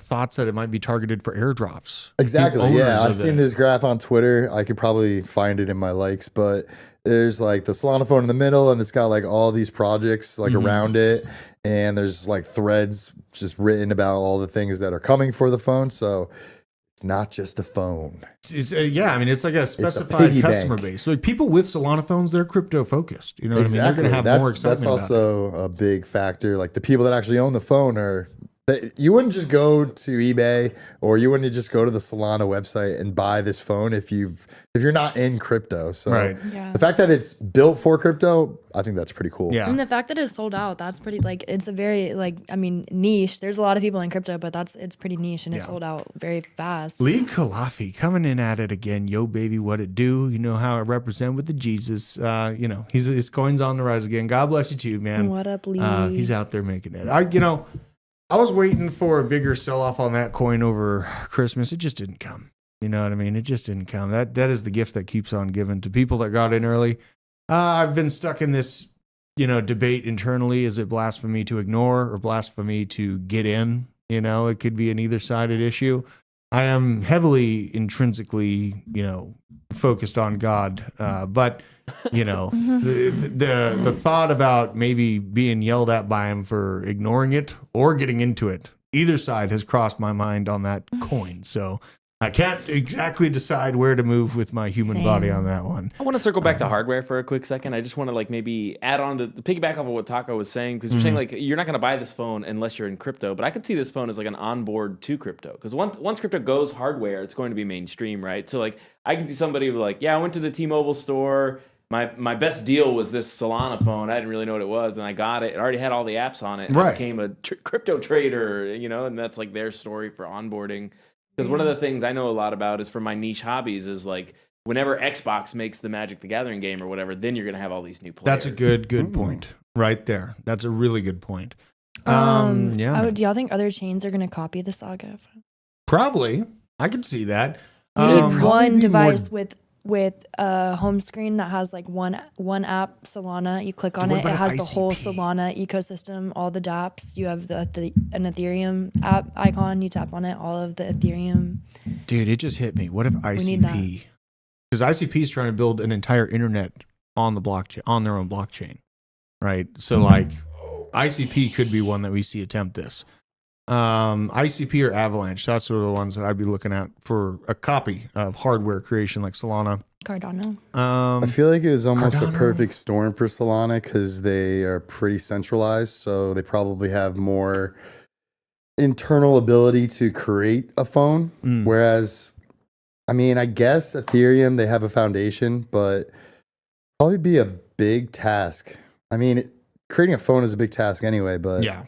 thoughts that it might be targeted for airdrops? Exactly. Yeah, I've seen this graph on Twitter. I could probably find it in my likes, but there's like the Solana phone in the middle, and it's got like all these projects like around it, and there's like threads just written about all the things that are coming for the phone. So it's not just a phone. It's it's like a specified piggy customer bank. base. Like people with Solana phones, they're crypto focused. You know what I mean? They're going to have more excitement. That's also a big factor. Like the people that actually own the phone you wouldn't just go to eBay or you wouldn't just go to the Solana website and buy this phone if you're not in crypto. So the fact that it's built for crypto, I think that's pretty cool. Yeah. And the fact that it's sold out, that's pretty it's a very niche. There's a lot of people in crypto, but it's pretty niche and it sold out very fast. Lee Kalafi coming in at it again. Yo, baby, what it do? You know how I represent with the Jesus. His coin's on the rise again. God bless you too, man. What up, Lee? He's out there making it. I was waiting for a bigger sell-off on that coin over Christmas. It just didn't come. You know what I mean? It just didn't come. That is the gift that keeps on giving to people that got in early. I've been stuck in this, debate internally. Is it blasphemy to ignore or blasphemy to get in? It could be an either-sided issue. I am heavily intrinsically, focused on God, but the thought about maybe being yelled at by him for ignoring it or getting into it, either side has crossed my mind on that coin. So I can't exactly decide where to move with my human body on that one. I want to circle back to hardware for a quick second. I just want to maybe add on to piggyback off of what Taco was saying, because you're saying you're not going to buy this phone unless you're in crypto, but I could see this phone as like an onboard to crypto, because once crypto goes hardware, it's going to be mainstream, right? So I can see somebody I went to the T-Mobile store. My best deal was this Solana phone. I didn't really know what it was, and I got it. It already had all the apps on it. And I became a crypto trader, and that's like their story for onboarding. Because one of the things I know a lot about is for my niche hobbies is whenever Xbox makes the Magic the Gathering game or whatever, then you're going to have all these new players. That's a good point right there. That's a really good point. Yeah, do y'all think other chains are gonna copy the Saga? probably. I can see that. You need Probably one be device more- with a home screen that has like one app, Solana. You click on What it, it about has an the whole ICP? Solana ecosystem, all the dApps. You have an Ethereum app icon. You tap on it, all of the Ethereum. Dude, it just hit me. What if need that. ICP? Because ICP is trying to build an entire internet on the blockchain, on their own blockchain, right? So like, ICP could be one that we see attempt this. ICP or Avalanche, that's sort of the ones that I'd be looking at for a copy of hardware creation like Solana. Cardano. I feel like it was almost Cardano. a perfect storm for Solana because they are pretty centralized, so they probably have more internal ability to create a phone. Whereas, I mean, I guess Ethereum, they have a foundation, but probably be a big task. I mean, creating a phone is a big task anyway, but Yeah.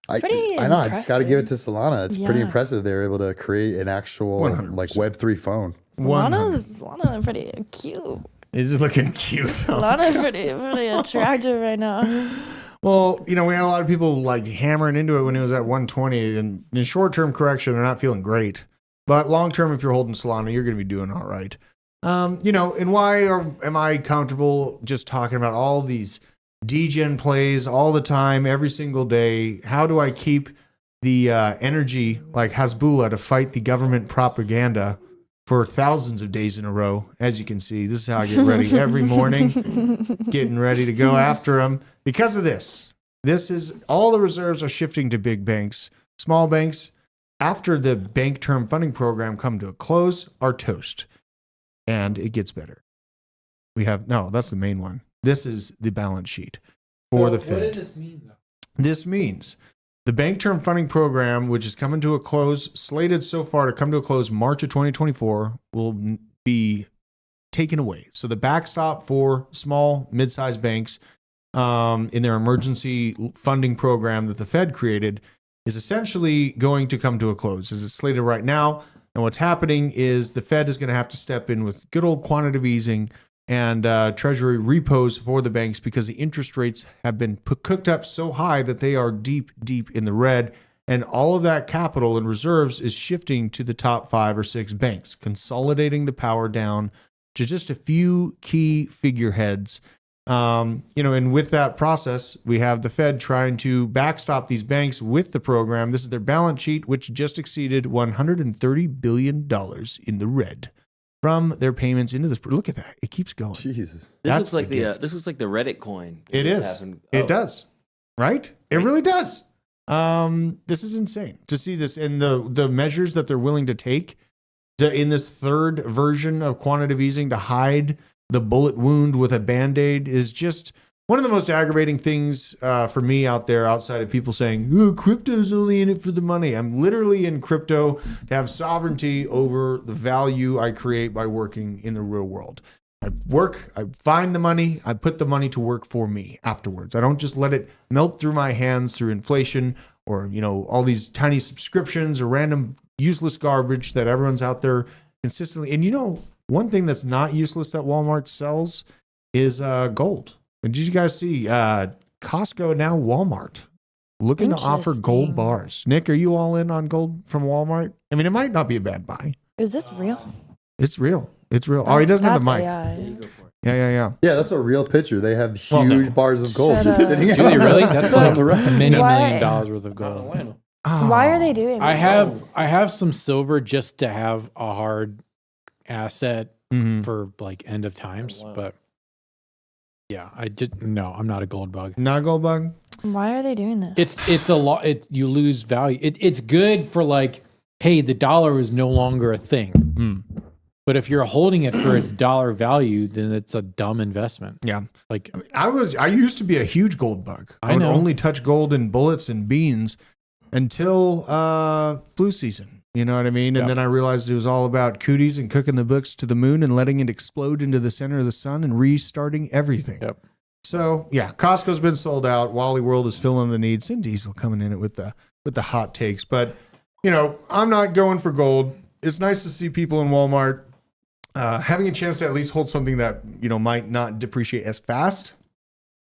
pretty I know. I just got to give it to impressive. Solana. It's pretty Yeah. impressive. They were able to create an actual 100%. like Web3 phone. Solana's pretty cute. It's just looking cute. Solana's pretty attractive right now. Well, you know, we had a lot of people like hammering into it when it was at 120. And in short-term correction, they're not feeling great. But long-term, if you're holding Solana, you're going to be doing all right. You know, and why am I comfortable just talking about all these degen plays all the time, every single day? How do I keep the energy like Hasbullah to fight the government propaganda for thousands of days in a row? As you can see, this is how I get ready every morning, getting ready to go after them. Because of this is all the reserves are shifting to big banks. Small banks, after the bank term funding program come to a close, are toast. And it gets better. That's the main one. This is the balance sheet for the Fed. What does this mean, though? This means the bank term funding program, which is coming to a close, slated so far to come to a close March of 2024, will be taken away. So the backstop for small, mid-sized banks in their emergency funding program that the Fed created is essentially going to come to a close. As it's slated right now, and what's happening is the Fed is going to have to step in with good old quantitative easing and treasury repos for the banks because the interest rates have been cooked up so high that they are deep, deep in the red. And all of that capital and reserves is shifting to the top 5 or 6 banks, consolidating the power down to just a few key figureheads. And with that process, we have the Fed trying to backstop these banks with the program. This is their balance sheet, which just exceeded $130 billion in the red from their payments into this. Look at that. It keeps going. Jesus. This looks like the Reddit coin. It is. Happened. It does. Right? It really does. This is insane to see this and the measures that they're willing to take in this third version of quantitative easing to hide the bullet wound with a Band-Aid is just one of the most aggravating things for me out there, outside of people saying, oh, crypto's only in it for the money. I'm literally in crypto to have sovereignty over the value I create by working in the real world. I work, I find the money, I put the money to work for me afterwards. I don't just let it melt through my hands through inflation or, all these tiny subscriptions or random useless garbage that everyone's out there consistently. And one thing that's not useless that Walmart sells is gold. And did you guys see Costco now Walmart looking to offer gold Interesting. bars? Nick, are you all in on gold from Walmart? I mean, it might not be a bad buy. Is this real? It's real. It's real. Oh, he doesn't have the mic. AI. Yeah. Yeah, that's a real picture. They have huge Well, no. bars of gold Shut just up. sitting Do they out really? That's like on the right. many Why? $million worth of gold. Why are they doing I this? have some silver just to have a hard asset Mhm. for like end of times, but yeah, I'm not a gold bug. Not a gold bug? Why are they doing this? It's a lot. You lose value. It's good for like, hey, the dollar is no longer a thing. Mm. But if you're holding it for its dollar value, then it's a dumb investment. Yeah. Like I used to be a huge gold bug. I would know. only touch gold in bullets and beans until flu season. You know what I mean? And Yep. then I realized it was all about cooties and cooking the books to the moon and letting it explode into the center of the sun and restarting everything. Yep. So yeah, Costco's been sold out. Wally World is filling the need. Sin Diesel coming in it with the hot takes. But I'm not going for gold. It's nice to see people in Walmart having a chance to at least hold something that might not depreciate as fast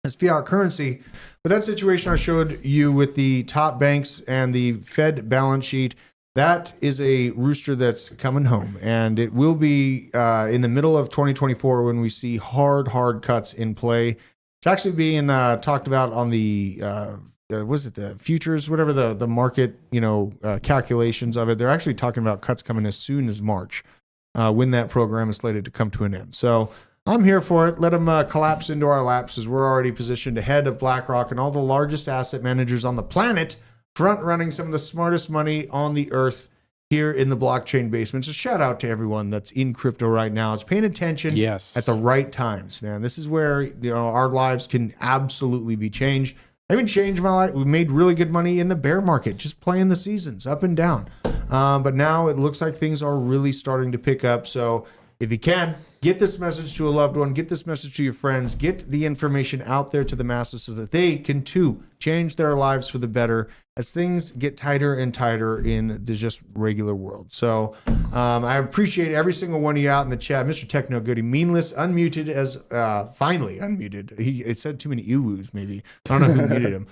as fiat currency. But that situation I showed you with the top banks and the Fed balance sheet, that is a rooster that's coming home. And it will be in the middle of 2024 when we see hard cuts in play. It's actually being talked about on the was it the futures, whatever the market, calculations of it. They're actually talking about cuts coming as soon as March, when that program is slated to come to an end. So I'm here for it. Let them collapse into our laps, as we're already positioned ahead of BlackRock and all the largest asset managers on the planet, front running some of the smartest money on the earth here in the blockchain basement. So shout out to everyone that's in crypto right now. It's paying attention at the right times, man. This is where our lives can absolutely be changed. I even changed my life. We made really good money in the bear market, just playing the seasons up and down. But now it looks like things are really starting to pick up. So if you can, get this message to a loved one, get this message to your friends, get the information out there to the masses so that they can too change their lives for the better as things get tighter and tighter in the just regular world. So I appreciate every single one of you out in the chat. Mr. Techno Goody, Meanless, unmuted as finally unmuted. It said too many ewoos, maybe. I don't know who muted him.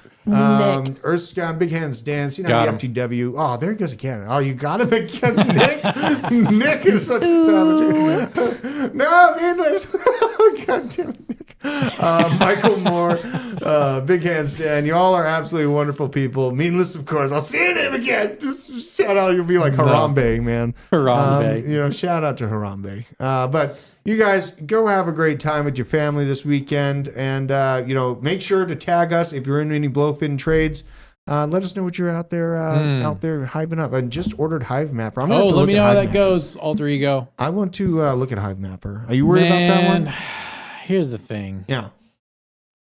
Earth Scam, Big Hands Dance, the MTW. Oh, there he goes again. Oh, you got him again, Nick. Nick is such a savage. No, Meanless. God damn it, Nick. Michael Moore, Big Hands Dan. You all are absolutely wonderful people. Meanless, of course. I'll see your name again. Just shout out. You'll be like Harambe, man. Harambe. Shout out to Harambe. But you guys go have a great time with your family this weekend, and make sure to tag us if you're in any Blofin trades. Let us know what you're out there hyping up. I just ordered Hive Mapper. I'm let me know how that goes, Alter Ego. I want to look at Hive Mapper. Are you worried about that one? Here's the thing. Yeah.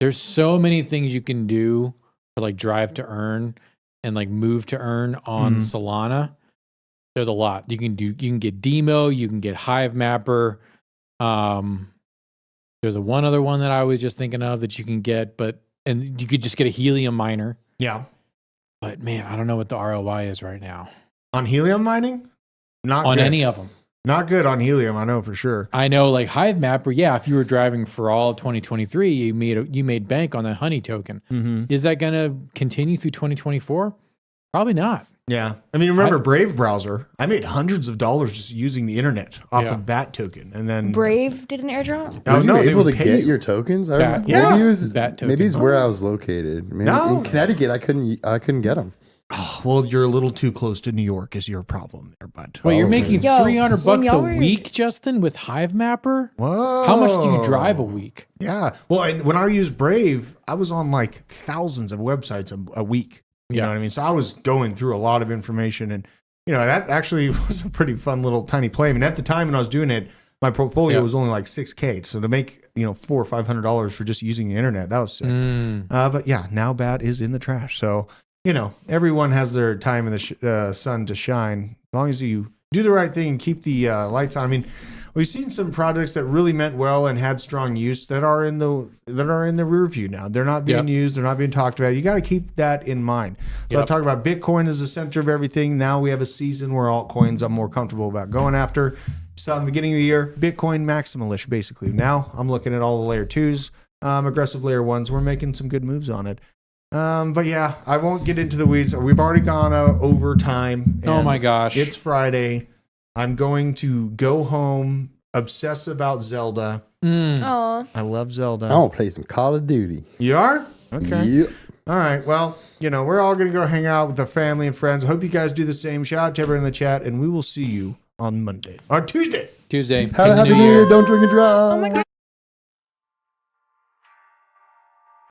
There's so many things you can do for like drive to earn and like move to earn on Solana. There's a lot. You can get Demo, you can get Hive Mapper. There's one other one that I was just thinking of that you can get, and you could just get a helium miner. Yeah. But man, I don't know what the ROI is right now. On helium mining? Not on good. any of them. Not good on helium, I know for sure. I know, like Hive Mapper, if you were driving for all of 2023, you made bank on that honey token. Mm-hmm. Is that going to continue through 2024? Probably not. Yeah. I mean, remember Brave browser? I made hundreds of dollars just using the internet off of BAT token. And then Brave did an airdrop? Were you able to get your tokens? BAT token. Maybe it's where I was located. In Connecticut, I couldn't get them. Oh, well, you're a little too close to New York is your problem there, bud. Well, you're making $300 a week, Justin, with Hive Mapper? Whoa. How much do you drive a week? Yeah. Well, and when I used Brave, I was on like thousands of websites a week. You know what I mean? So I was going through a lot of information, and that actually was a pretty fun little tiny play. I mean, at the time when I was doing it, my portfolio was only like $6,000. So to make $400 or $500 for just using the internet, that was sick. But yeah, now BAT is in the trash. So everyone has their time in the sun to shine, as long as you do the right thing and keep the lights on. I mean, we've seen some projects that really meant well and had strong use that are in the rear view now. They're not being used. They're not being talked about. You got to keep that in mind. So I talk about Bitcoin as the center of everything. Now we have a season where altcoins I'm more comfortable about going after. So in the beginning of the year, Bitcoin maximalish, basically. Now I'm looking at all the layer 2s, aggressive layer 1s. We're making some good moves on it. But yeah, I won't get into the weeds. We've already gone over time. Oh my gosh. It's Friday. I'm going to go home, obsess about Zelda. Aw. I love Zelda. I want to play some Call of Duty. You are? Okay. Yep. All right. Well, we're all going to go hang out with the family and friends. I hope you guys do the same. Shout out to everyone in the chat, and we will see you on Monday. Or Tuesday. Tuesday. Have a happy New Year. Don't drink and drive. Oh my God.